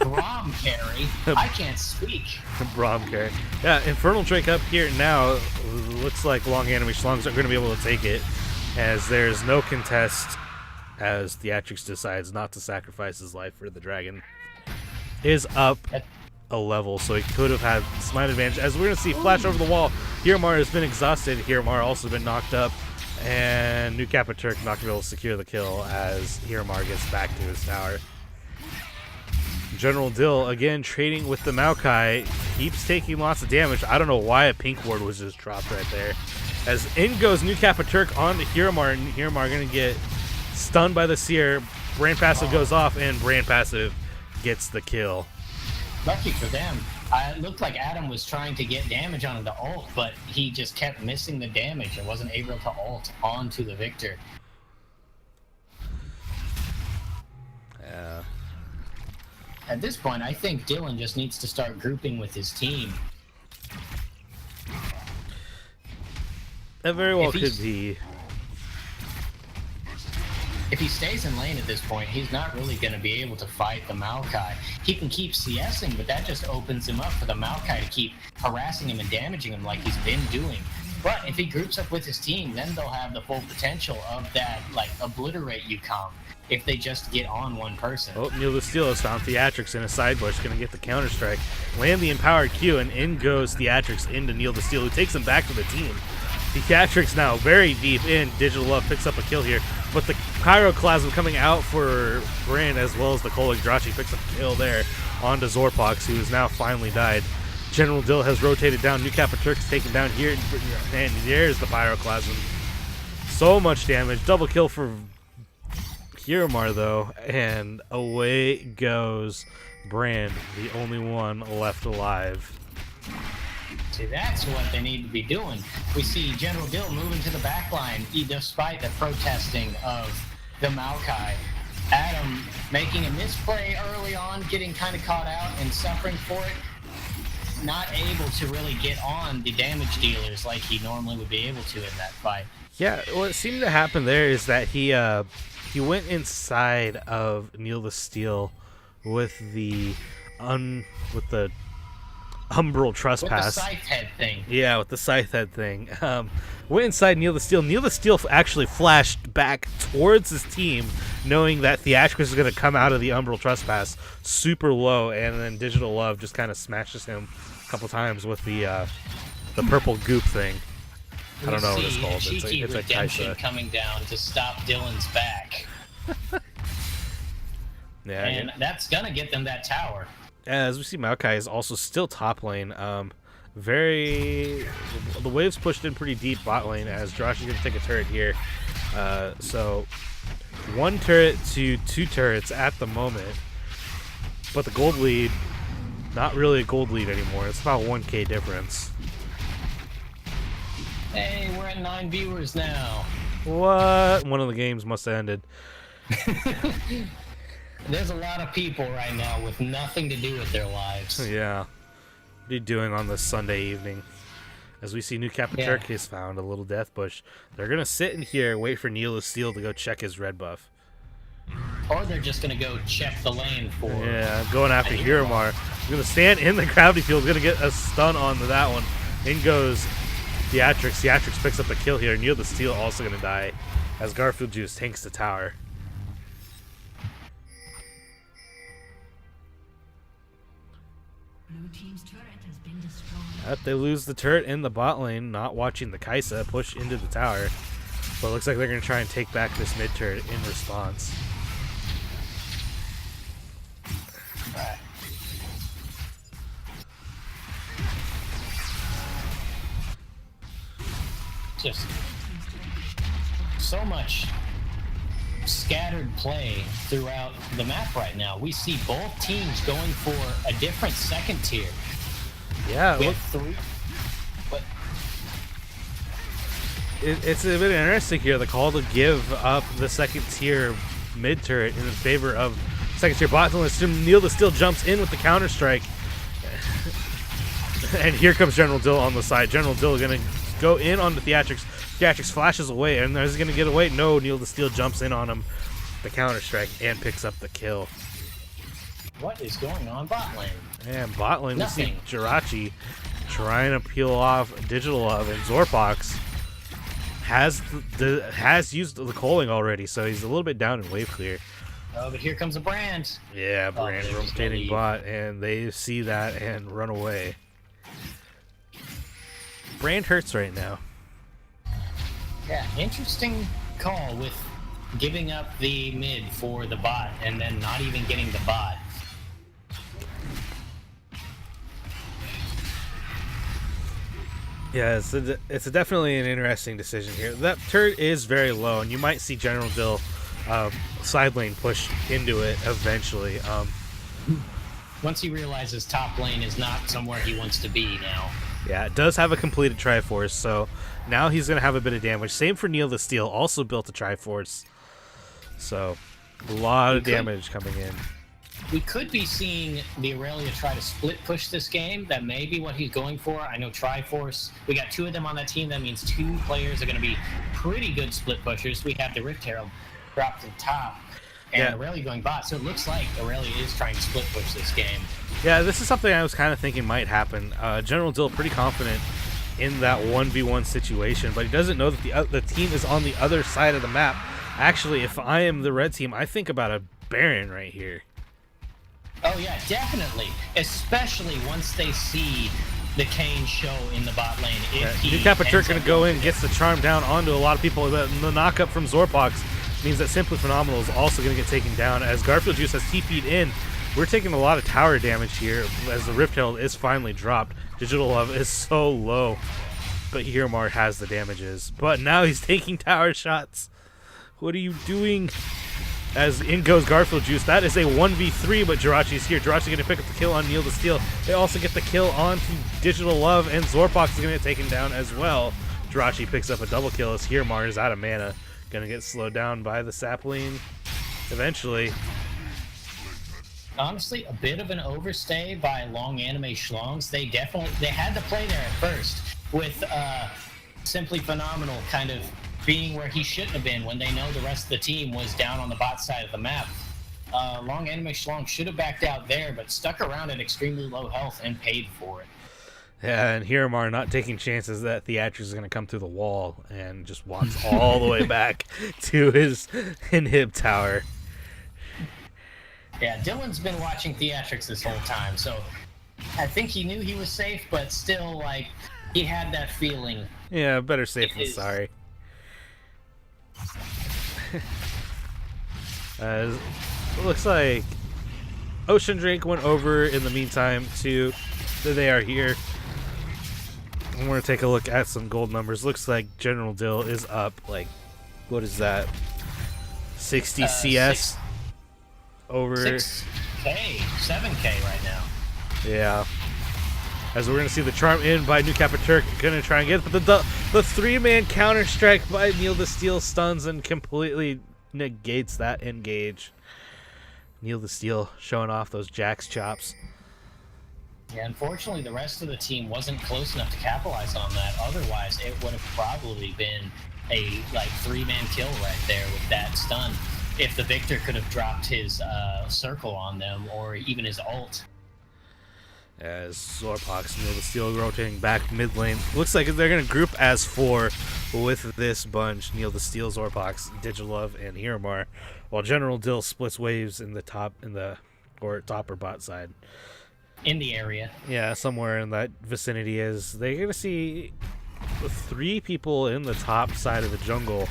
Brom carry. I can't speak. Brom carry. Yeah, Infernal Drake up here now. Looks like Long Anime Schlongs are going to be able to take it, as there's no contest, as Theatrix decides not to sacrifice his life for the dragon. Is up a level, so he could have had slight advantage. As we're going to see flash over the wall, Hiromar has been exhausted. Hiromar also been knocked up, and New Kappa Turk not going to be able to secure the kill as Hiromar gets back to his tower. General Dill, again, trading with the Maokai, keeps taking lots of damage. I don't know why a pink ward was just dropped right there. As in goes New Kappa Turk onto Hiromar, and Hiromar going to get stunned by the Seer. Brand Passive goes off, and Brand Passive gets the kill. Lucky for them. It looked like Adam was trying to get damage on the ult, but he just kept missing the damage and wasn't able to ult onto the Victor. Yeah. At this point, I think Dylan just needs to start grouping with his team. That very well could be. If he stays in lane at this point, he's not really going to be able to fight the Maokai. He can keep CSing, but that just opens him up for the Maokai to keep harassing him and damaging him like he's been doing. But if he groups up with his team, then they'll have the full potential of that, like, obliterate you comp if they just get on one person. Oh, Neil the Steel has found Theatrix in a side bush, going to get the counter strike. Land the empowered Q, and in goes Theatrix into Neil the Steel, who takes him back to the team. Theatrix now very deep in. Digital Love picks up a kill here, but the Pyroclasm coming out for Brand as well as the Kolik Drachi picks up a kill there onto Zorpox, who has now finally died. General Dill has rotated down. New Kappa Turk's taken down here, and there's the Pyroclasm. So much damage. Double kill for Hiromar, though, and away goes Brand, the only one left alive. See, that's what they need to be doing. We see General Dill moving to the back line, despite the protesting of the Maokai. Adam making a misplay early on, getting kind of caught out and suffering for it. Not able to really get on the damage dealers like he normally would be able to in that fight. Yeah, what seemed to happen there is that he went inside of Neil the Steel with the Umbral Trespass. With the Scythe Head thing. Yeah, with the Scythe Head thing. Went inside Neil the Steel. Neil the Steel actually flashed back towards his team, knowing that Theatrix is going to come out of the Umbral Trespass super low, and then Digital Love just kind of smashes him a couple times with the purple goop thing. I don't know what it's called. It's a redemption coming down to stop Dylan's back. Yeah, and that's going to get them that tower. As we see, Maokai is also still top lane. The wave's pushed in pretty deep bot lane as Josh is going to take a turret here. So one turret to two turrets at the moment. But the gold lead, not really a gold lead anymore. It's about 1k difference. Hey, we're at 9 viewers now. What? One of the games must have ended. There's a lot of people right now with nothing to do with their lives. Yeah. What are you doing on this Sunday evening? As we see New Kappa Turk has found a little death bush. They're going to sit in here, wait for Neil of Steel to go check his red buff. Or they're just going to go check the lane for... Yeah, going after Hiromar. He's going to stand in the gravity field. Going to get a stun on that one. In goes Theatrix. Theatrix picks up the kill here. Neil the Steel also going to die as Garfield Juice tanks the tower. Blue team's turret has been destroyed. They lose the turret in the bot lane, not watching the Kaisa push into the tower. But it looks like they're going to try and take back this mid turret in response. Right. Just so much scattered play throughout the map right now. We see both teams going for a different second tier. Yeah, with three. But it's a bit interesting here. The call to give up the second tier mid turret in favor of second tier bot. Neil the Steel jumps in with the counter strike, and here comes General Dill on the side. General Dill going to go in on the Theatrix. Theatrix flashes away, and is he going to get away? No, Neil the Steel jumps in on him, the counter strike, and picks up the kill. What is going on bot lane? And bot lane, we see Nothing. Jirachi trying to peel off Digital Love, and Zorpox has used the culling already, so he's a little bit down in wave clear. Oh, but here comes a brand. Yeah, Oh, Brand they're just rotating gonna bot, and they see that and run away. Brand hurts right now. Yeah, interesting call with giving up the mid for the bot and then not even getting the bot. Yeah, it's definitely an interesting decision here. That turret is very low, and you might see General Dill side lane push into it eventually. Once he realizes top lane is not somewhere he wants to be now. Yeah, it does have a completed Triforce, so now he's going to have a bit of damage. Same for Neil the Steel, also built a Triforce. So, a lot of damage coming in. We could be seeing the Aurelia try to split push this game. That may be what he's going for. I know Triforce, we got 2 of them on that team. That means 2 players are going to be pretty good split pushers. We have the Rift Herald dropped to the top, and Yeah. Aurelia going bot. So it looks like Aurelia is trying to split push this game. Yeah, this is something I was kind of thinking might happen. General Dill pretty confident in that 1v1 situation, but he doesn't know that the team is on the other side of the map. Actually, if I am the red team, I think about a Baron right here. Oh yeah, definitely. Especially once they see the Kane show in the bot lane. If he Nukapaturk ends going up to go going in, gets the charm down onto a lot of people. The knockup from Zorpox means that Simply Phenomenal is also going to get taken down as Garfield Juice has TP'd in. We're taking a lot of tower damage here as the Rift Herald is finally dropped. Digital Love is so low, but Hiromar has the damages. But now he's taking tower shots. What are you doing? As in goes Garfield Juice. That is a 1v3, but Jirachi's here. Jirachi going to pick up the kill on Neil the Steel. They also get the kill onto Digital Love, and Zorpox is going to get taken down as well. Jirachi picks up a double kill as Hiromar is out of mana. Going to get slowed down by the sapling eventually. Honestly, a bit of an overstay by Long Anime Schlongs. They had to play there at first with Simply Phenomenal kind of being where he shouldn't have been when they know the rest of the team was down on the bot side of the map. Long Anime Schlong should have backed out there, but stuck around at extremely low health and paid for it. Yeah, and Hiromar not taking chances that Theatrix is going to come through the wall and just walks all the way back to his inhib tower. Yeah, Dylan's been watching Theatrix this whole time, so I think he knew he was safe, but still, like, he had that feeling. Yeah, better safe than sorry. It looks like Ocean Drink went over in the meantime too. They are here. I'm going to take a look at some gold numbers. Looks like General Dill is up, like, what is that? 60 CS over 6K, 7K right now. Yeah. As we're going to see the charm in by Nukapaturk, going to try and get it, but the 3-man counter strike by Neil the Steel stuns and completely negates that engage. Neil the Steel showing off those Jax chops. Yeah, unfortunately, the rest of the team wasn't close enough to capitalize on that. Otherwise, it would have probably been a 3-man kill right there with that stun. If the Victor could have dropped his circle on them or even his ult. As Zorpox, Neil the Steel rotating back mid lane. Looks like they're going to group as 4 with this bunch. Neil the Steel, Zorpox, Digilove, and Hiromar. While General Dill splits waves in the top or bot side. In the area. Yeah, somewhere in that vicinity is. They're going to see 3 people in the top side of the jungle.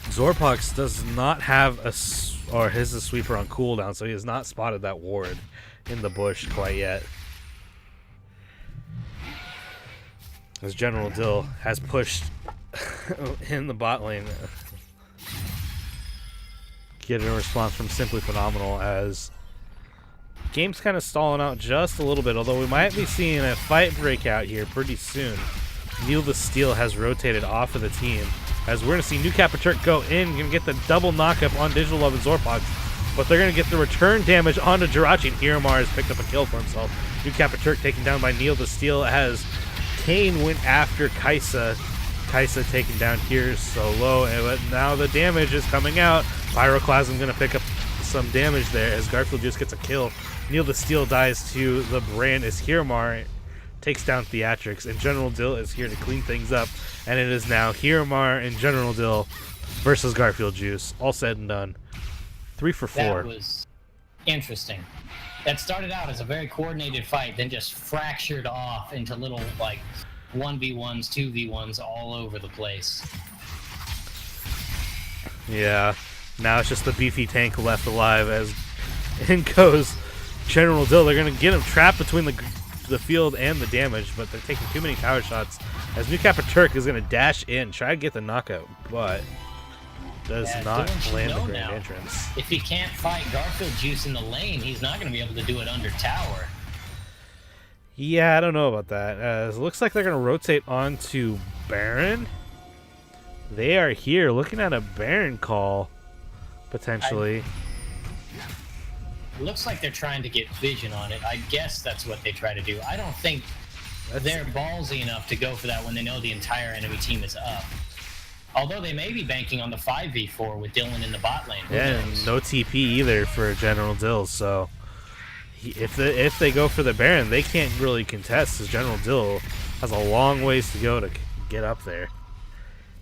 Zorpox does not have his is a sweeper on cooldown, so he has not spotted that ward in the bush quite yet. As General Dill has pushed in the bot lane. Getting a response from Simply Phenomenal as game's kind of stalling out just a little bit, although we might be seeing a fight break out here pretty soon. Neil the Steel has rotated off of the team. As we're going to see Nukapaturk go in, going to get the double knockup on Digital Love and Zorpox, but they're going to get the return damage onto Jirachi, and Hiromar has picked up a kill for himself. Nukapaturk taken down by Neil the Steel as Kane went after Kaisa. Kaisa taken down here so low, but now the damage is coming out. Pyroclasm going to pick up some damage there as Garfield just gets a kill. Neil the Steel dies to the brand as Hiromar takes down Theatrics, and General Dill is here to clean things up, and it is now Hiromar and General Dill versus Garfield Juice. All said and done. 3 for 4. That was interesting. That started out as a very coordinated fight, then just fractured off into little, like, 1v1s, 2v1s all over the place. Yeah. Now it's just the beefy tank left alive as in goes General Dill. They're going to get him trapped between the field and the damage, but they're taking too many tower shots as New Turk is going to dash in, try to get the knockout, but does not land the grand entrance. If he can't fight Garfield Juice in the lane, he's not going to be able to do it under tower. Yeah, I don't know about that. It looks like they're going to rotate onto Baron. They are here looking at a Baron call, potentially. It looks like they're trying to get vision on it. I guess that's what they try to do. I don't think they're ballsy enough to go for that when they know the entire enemy team is up. Although they may be banking on the 5v4 with Dylan in the bot lane. Yeah, and no TP either for General Dill, so if they go for the Baron, they can't really contest, as General Dill has a long ways to go to get up there.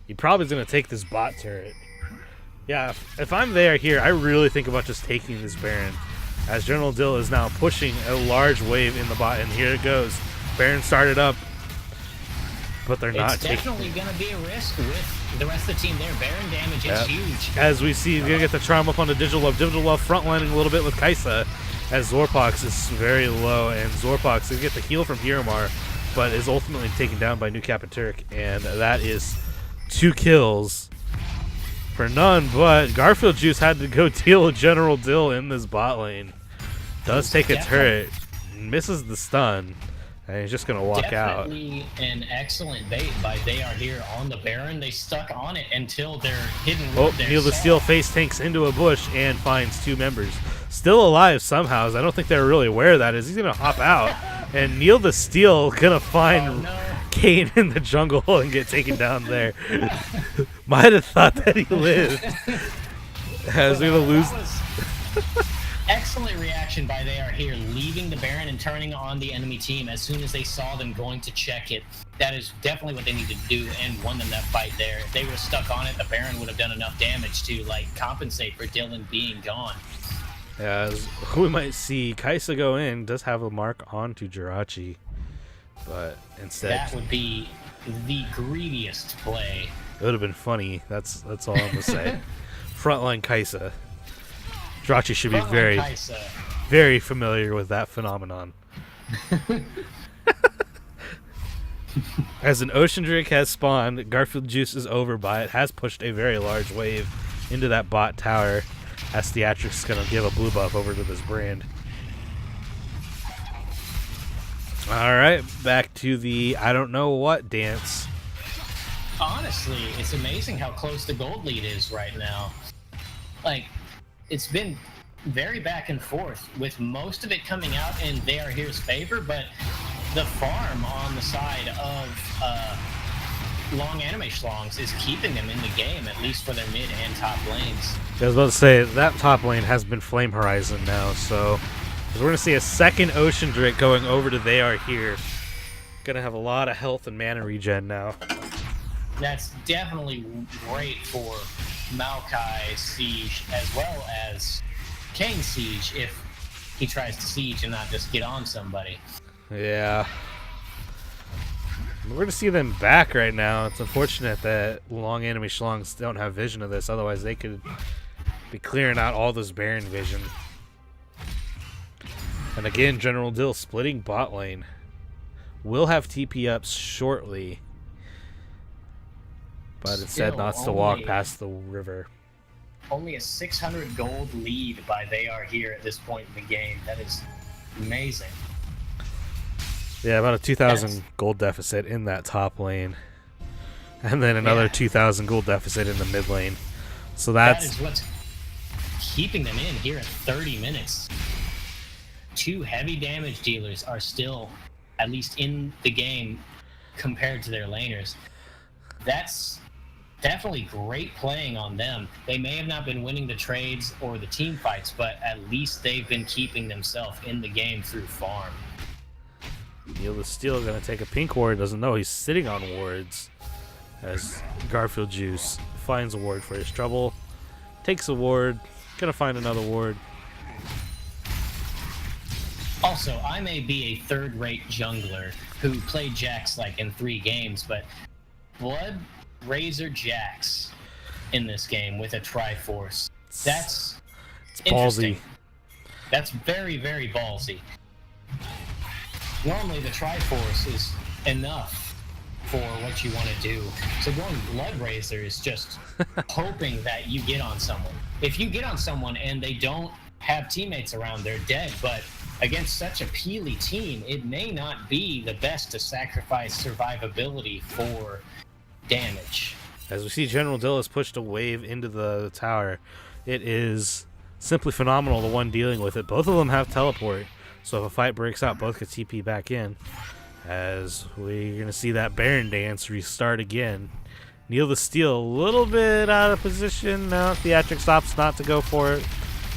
He probably is going to take this bot turret. Yeah, if I'm there here, I really think about just taking this Baron, as General Dill is now pushing a large wave in the bot, and here it goes. Baron started up, but they're not taking. It's definitely going to be a risk with the rest of the team there. Baron damage is huge. As we see, he's going to get the charm up onto Digital Love. Digital Love frontlining a little bit with Kaisa, as Zorpox is very low, and Zorpox is get the heal from Hiromar, but is ultimately taken down by New Turk, and that is 2 kills for none, but Garfield Juice had to go deal with General Dill in this bot lane. Does take a turret, misses the stun, and he's just going to walk out. Definitely an excellent bait by They Are Here on the Baron. They stuck on it until they're hidden with their Neil the Steel face tanks into a bush and finds 2 members. Still alive somehow. I don't think they're really aware of that. He's going to hop out, and Neil the Steel going to find Kane in the jungle and get taken down there. Might have thought that he lived. As we're going to lose. Excellent reaction by They Are Here, leaving the Baron and turning on the enemy team as soon as they saw them going to check it. That is definitely what they needed to do and won them that fight there. If they would have stuck on it, the Baron would have done enough damage to compensate for Dylan being gone. As we might see Kaisa go in, does have a mark onto Jirachi, but instead that would be the greediest play. It would have been funny. That's all I'm gonna say. Frontline Kaisa. Jirachi should be very familiar with that phenomenon. As an Ocean Drake has spawned, Garfield Juice is over by it, has pushed a very large wave into that bot tower, as Theatrics is going to give a blue buff over to this brand. Alright, back to the I don't know what dance. Honestly, it's amazing how close the gold lead is right now. It's been very back and forth, with most of it coming out in They Are Here's favor, but the farm on the side of Long Anime Schlongs is keeping them in the game, at least for their mid and top lanes. I was about to say, that top lane has been Flame Horizon now, so we're going to see a second Ocean Drake going over to They Are Here. Going to have a lot of health and mana regen now. That's definitely great for Maokai Siege as well as Kane Siege if he tries to siege and not just get on somebody. Yeah. We're going to see them back right now. It's unfortunate that Long Anime Schlongs don't have vision of this, otherwise they could be clearing out all this Baron vision. And again, General Dill splitting bot lane. Will have TP ups shortly, but instead not to walk past the river. Only a 600 gold lead by They Are Here at this point in the game. That is amazing. Yeah, about a 2,000 gold deficit in that top lane. And then another 2,000 gold deficit in the mid lane. So that is what's keeping them in here at 30 minutes. 2 heavy damage dealers are still at least in the game compared to their laners. that's definitely great playing on them. They may have not been winning the trades or the team fights, but at least they've been keeping themselves in the game through farm. Neil the Steel gonna take a pink ward. Doesn't know he's sitting on wards. As Garfield Juice finds a ward for his trouble, takes a ward, gonna find another ward. Also, I may be a third-rate jungler who played Jax like in 3 games, but Blood Razor Jax in this game with a Triforce. That's interesting. Ballsy. That's very, very ballsy. Normally, the Triforce is enough for what you want to do. So going Blood Razor is just hoping that you get on someone. If you get on someone and they don't have teammates around, they're dead. But against such a peely team, it may not be the best to sacrifice survivability for damage. As we see General Dill has pushed a wave into the tower, it is simply phenomenal, the one dealing with it. Both of them have teleport, so if a fight breaks out, both could TP back in. As we're going to see that Baron dance restart again. Neil the Steel a little bit out of position. Now Theatrics opts not to go for it.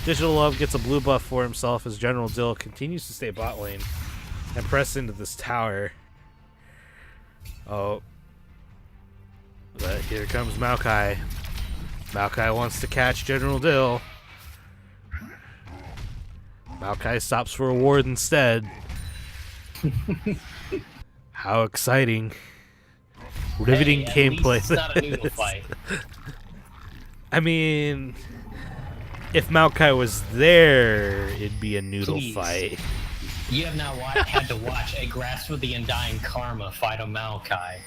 Digital Love gets a blue buff for himself as General Dill continues to stay bot lane and press into this tower. Oh. But here comes Maokai. Maokai wants to catch General Dill. Maokai stops for a ward instead. How exciting. Riveting gameplay. It's not a noodle fight. I mean, if Maokai was there, it'd be a noodle Please. fight. You have not had to watch a Grasp of the Undying Karma fight a Maokai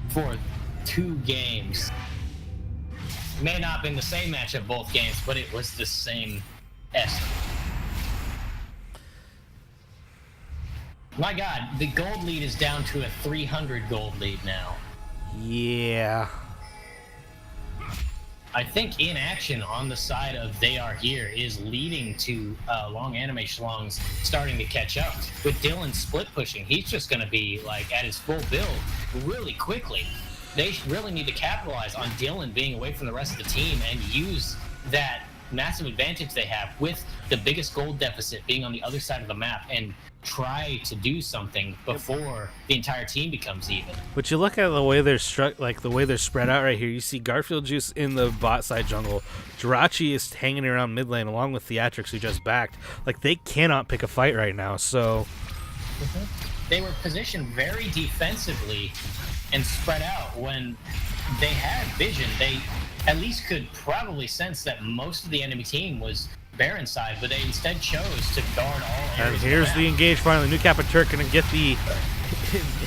for 2 games. May not have been the same matchup both games, but it was the same essence. My god, the gold lead is down to a 300 gold lead now. Yeah. I think inaction on the side of They Are Here is leading to Long Anime Schlongs starting to catch up. With Dylan split pushing, he's just going to be like at his full build really quickly. They really need to capitalize on Dylan being away from the rest of the team and use that massive advantage they have with the biggest gold deficit being on the other side of the map and try to do something before the entire team becomes even. But you look at the way they're the way they're spread out right here. You see Garfield Juice in the bot side jungle. Jirachi is hanging around mid lane along with Theatrics, who just backed. Like, they cannot pick a fight right now. So they were positioned very defensively and spread out. When they had vision, they at least could probably sense that most of the enemy team was Baron side, but they instead chose to guard all areas. And here's the engage finally. New Kappa Turk gonna get the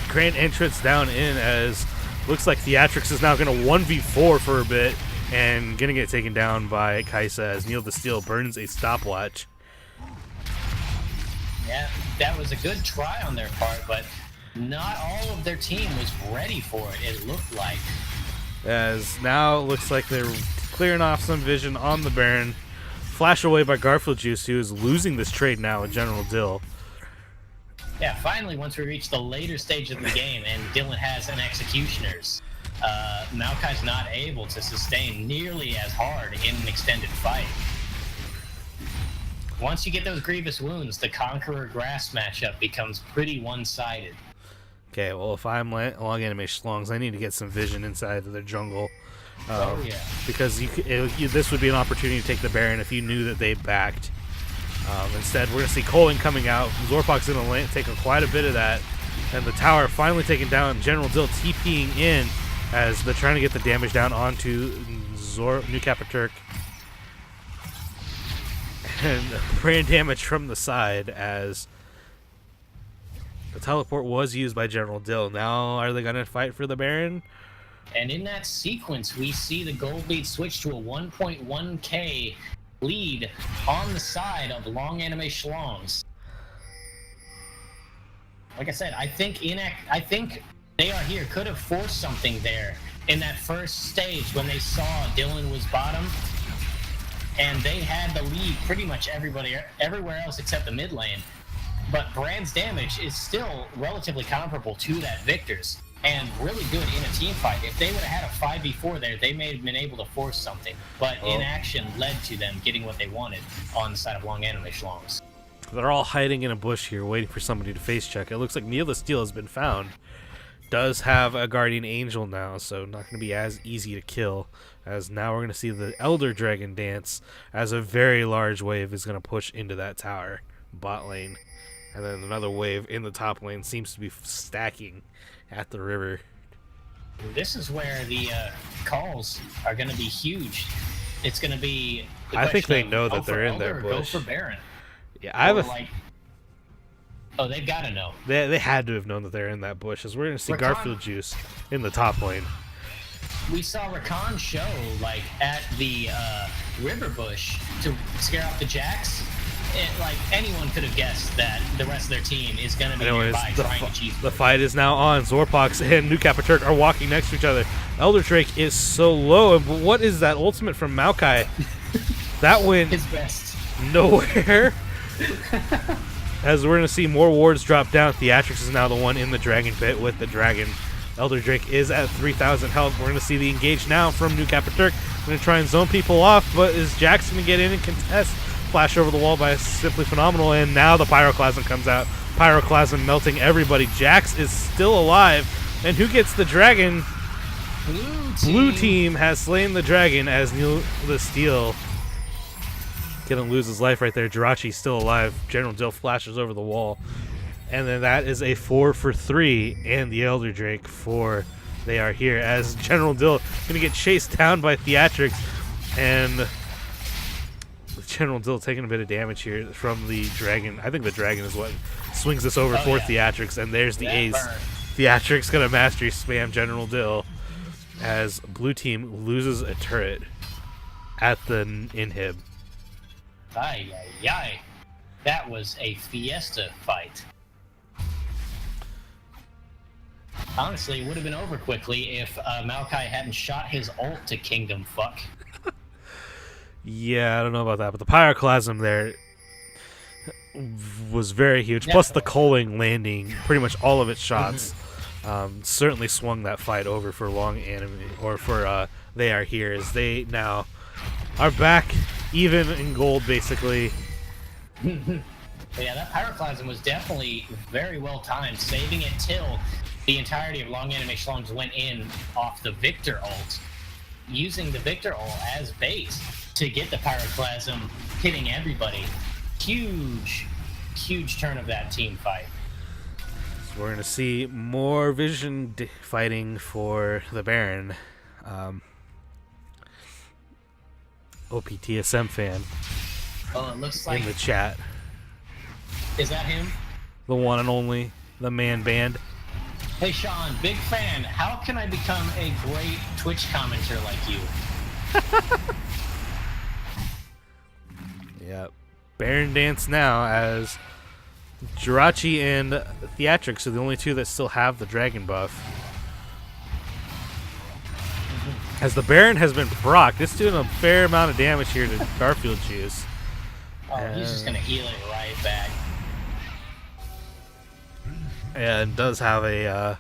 grand entrance down in, as looks like Theatrics is now gonna 1v4 for a bit and gonna get taken down by Kaisa as Neil the Steel burns a stopwatch. Yeah, that was a good try on their part, but not all of their team was ready for it, it looked like. As now it looks like they're clearing off some vision on the Baron. Flash away by Garfield Juice, who is losing this trade now with General Dill. Yeah, finally, once we reach the later stage of the game and Dylan has an Executioners, Maokai's not able to sustain nearly as hard in an extended fight. Once you get those grievous wounds, the Conqueror Grass matchup becomes pretty one-sided. Okay, well, if I'm Long Anime Schlongs, I need to get some vision inside of their jungle. Oh, yeah. Because this would be an opportunity to take the Baron if you knew that they backed. Instead, we're going to see Colin coming out. Zorpok's going to take quite a bit of that. And the tower finally taken down. General Dill TPing in as they're trying to get the damage down onto New Kappa Turk. And brand damage from the side as the teleport was used by General Dill. Now, are they going to fight for the Baron? And in that sequence, we see the gold lead switch to a 1.1k lead on the side of Long Anime Schlongs. Like I said, I think They Are Here could have forced something there in that first stage when they saw Dylan was bottom, and they had the lead pretty much everywhere else except the mid lane. But Brand's damage is still relatively comparable to that Victor's. and really good in a team fight. If they would have had a 5v4 there, they may have been able to force something. But inaction led to them getting what they wanted on the side of Long Anime Schlongs. They're all hiding in a bush here, waiting for somebody to face check. It looks like Neil the Steel has been found. Does have a Guardian Angel now, so not going to be as easy to kill. As now we're going to see the Elder Dragon dance as a very large wave is going to push into that tower, bot lane. And then another wave in the top lane seems to be stacking at the river. This is where the calls are going to be huge. It's going to be... I think they know that they're in their bush. Go for Baron. Yeah, I have a... Oh, they've got to know. They had to have known that they're in that bush, as we're going to see Garfield Juice in the top lane. We saw Rakan show, like, at the river bush to scare off the Jax. Anyone could have guessed that the rest of their team is going to be nearby trying to cheese. The fight is now on. Zorpox and New Capaturk are walking next to each other. Elder Drake is so low. And what is that ultimate from Maokai? That went his best. Nowhere. As we're going to see more wards drop down, Theatrix is now the one in the Dragon Pit with the Dragon. Elder Drake is at 3,000 health. We're going to see the engage now from New Capaturk. Going to try and zone people off, but is Jax going to get in and contest? Flash over the wall by Simply Phenomenal, and now the Pyroclasm comes out. Pyroclasm melting everybody. Jax is still alive, and who gets the Dragon? Blue team has slain the Dragon as Neil the Steel gonna lose his life right there. Jirachi's still alive. General Dill flashes over the wall. And then that is a 4 for 3 and the Elder Drake for they are here as General Dill gonna get chased down by Theatrix, and General Dill taking a bit of damage here from the Dragon. I think the Dragon is what swings this over for Theatrix, and there's the ace. Theatrix gonna mastery spam General Dill as blue team loses a turret at the inhib. Ay, ay, ay. That was a fiesta fight. Honestly, it would have been over quickly if Maokai hadn't shot his ult to Kingdom Fuck. Yeah, I don't know about that, but the Pyroclasm there was very huge. Yeah, plus the Coling landing pretty much all of its shots certainly swung that fight over for Long Anime, or for They Are Here, as they now are back even in gold, basically. But yeah, that Pyroclasm was definitely very well timed, saving it till the entirety of Long Anime Schlongs went in off the Victor ult, using the Victor ult as bait to get the Pyroclasm, hitting everybody. Huge, huge turn of that team fight. So we're going to see more Vision fighting for the Baron. OPTSM fan. Oh, it looks like in the chat. Is that him? The one and only, the man band. Hey Sean, big fan. How can I become a great Twitch commenter like you? Yep. Baron dance now as Jirachi and Theatrix are the only two that still have the dragon buff. As the Baron has been procced, it's doing a fair amount of damage here to Garfield Juice. Oh, he's just gonna heal it right back. And does have a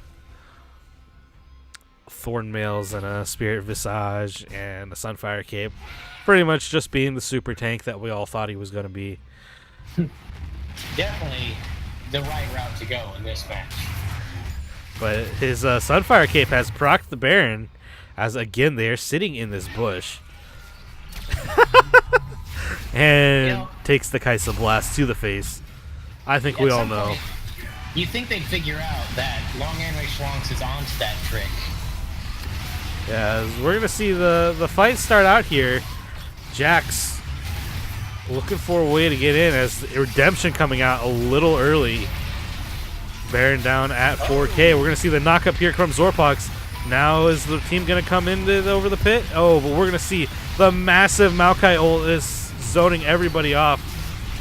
Thorn Mails and a Spirit Visage and a Sunfire Cape. Pretty much just being the super tank that we all thought he was going to be. Definitely the right route to go in this match. But his Sunfire Cape has procced the Baron, as again they are sitting in this bush. And takes the Kaisa Blast to the face. I think we all know. You think they'd figure out that Long Anime Schlongs is onto that trick. Yeah, we're going to see the fight start out here. Jax looking for a way to get in as Redemption coming out a little early. Baron down at 4K. We're going to see the knock up here from Zorpox. Now is the team going to come into over the pit? Oh, but we're going to see the massive Maokai ult is zoning everybody off.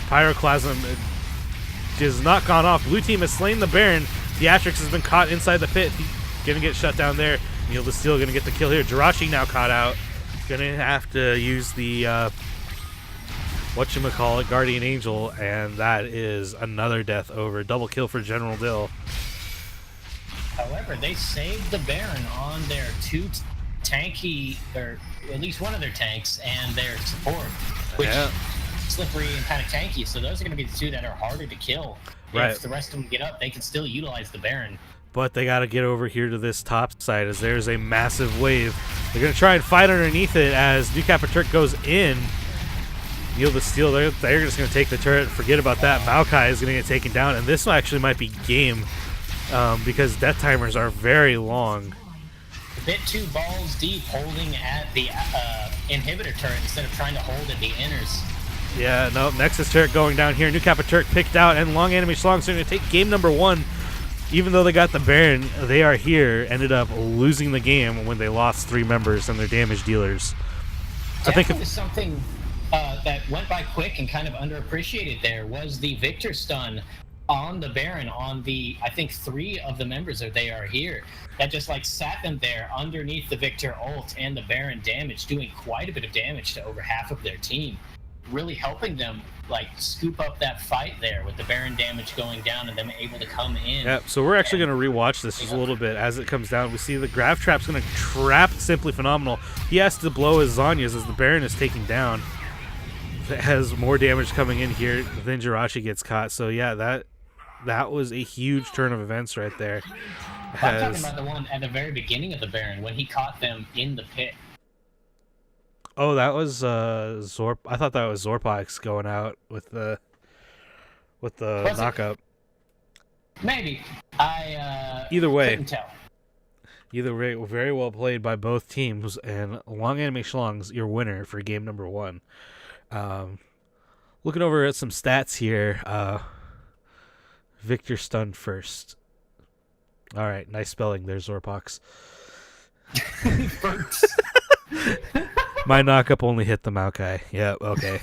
Pyroclasm has not gone off. Blue team has slain the Baron. Theatrix has been caught inside the pit. Going to get shut down there. Neil the Steel going to get the kill here. Jirachi now caught out. Going to have to use the whatchamacallit, Guardian Angel, and that is another death over. Double kill for General Dill. However, they saved the Baron on their two tanky, or at least one of their tanks, and their support, which slippery and kind of tanky. So those are going to be the two that are harder to kill. Right. If the rest of them get up, they can still utilize the Baron. But they got to get over here to this top side as there's a massive wave. They're going to try and fight underneath it as Turk goes in. Yield the steel. They're just going to take the turret. Forget about that. Maokai is going to get taken down. And this actually might be game because death timers are very long. A bit too balls deep holding at the inhibitor turret instead of trying to hold at the inners. Yeah, no, Nexus turret going down here. New Turk picked out, and Long Anime Schlongs are going to take game number 1. Even though they got the Baron, they are here, ended up losing the game when they lost 3 members and their damage dealers. Definitely I think something that went by quick and kind of underappreciated there was the Victor stun on the Baron on the, I think, 3 of the members that they are here. That just like sat them there underneath the Victor ult and the Baron damage, doing quite a bit of damage to over half of their team. Really helping them like scoop up that fight there with the Baron damage going down and them able to come in. Yeah, so we're actually going to rewatch this just a little bit as it comes down. We see the Grav Trap's going to trap Simply Phenomenal. He has to blow his Zhonya's as the Baron is taking down. It has more damage coming in here. Then Jirachi gets caught. So yeah, that was a huge turn of events right there. I'm talking about the one at the very beginning of the Baron when he caught them in the pit. Oh, that was Zorp. I thought that was Zorpox going out with the knockup. Maybe. Either way, couldn't tell. Either way, very well played by both teams, and Long Anime Schlongs, your winner for game number 1. Looking over at some stats here, Victor stunned first. All right, nice spelling there, Zorpox. My knockup only hit the Maokai. Yeah, okay.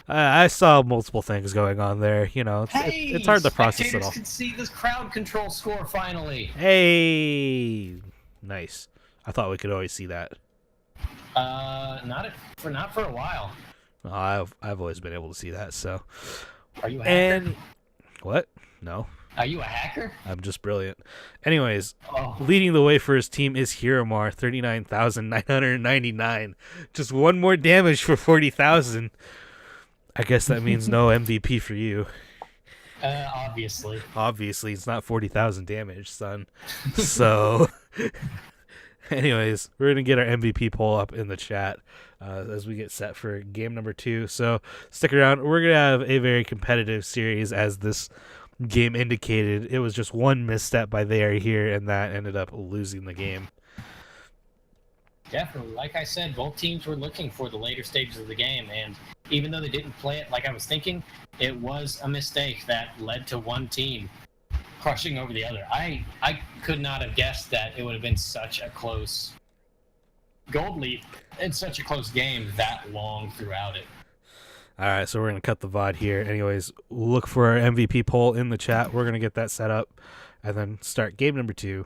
I saw multiple things going on there. You know, it's hard to process it all. Can see this crowd control score finally. Hey, nice. I thought we could always see that. Not for a while. I've always been able to see that. So. Are you a hacker? What? No. Are you a hacker? I'm just brilliant. Anyways, leading the way for his team is Hiromar, 39,999. Just one more damage for 40,000. I guess that means no MVP for you. Obviously. Obviously, it's not 40,000 damage, son. So, anyways, we're going to get our MVP poll up in the chat as we get set for game number 2. So, stick around. We're going to have a very competitive series as this game indicated. It was just one misstep by They Are Here, and that ended up losing the game. Definitely. Like I said, both teams were looking for the later stages of the game, and even though they didn't play it like I was thinking, it was a mistake that led to one team crushing over the other. I could not have guessed that it would have been such a close gold lead and such a close game that long throughout it. All right, so we're going to cut the VOD here. Anyways, look for our MVP poll in the chat. We're going to get that set up and then start game number 2.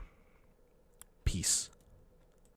Peace.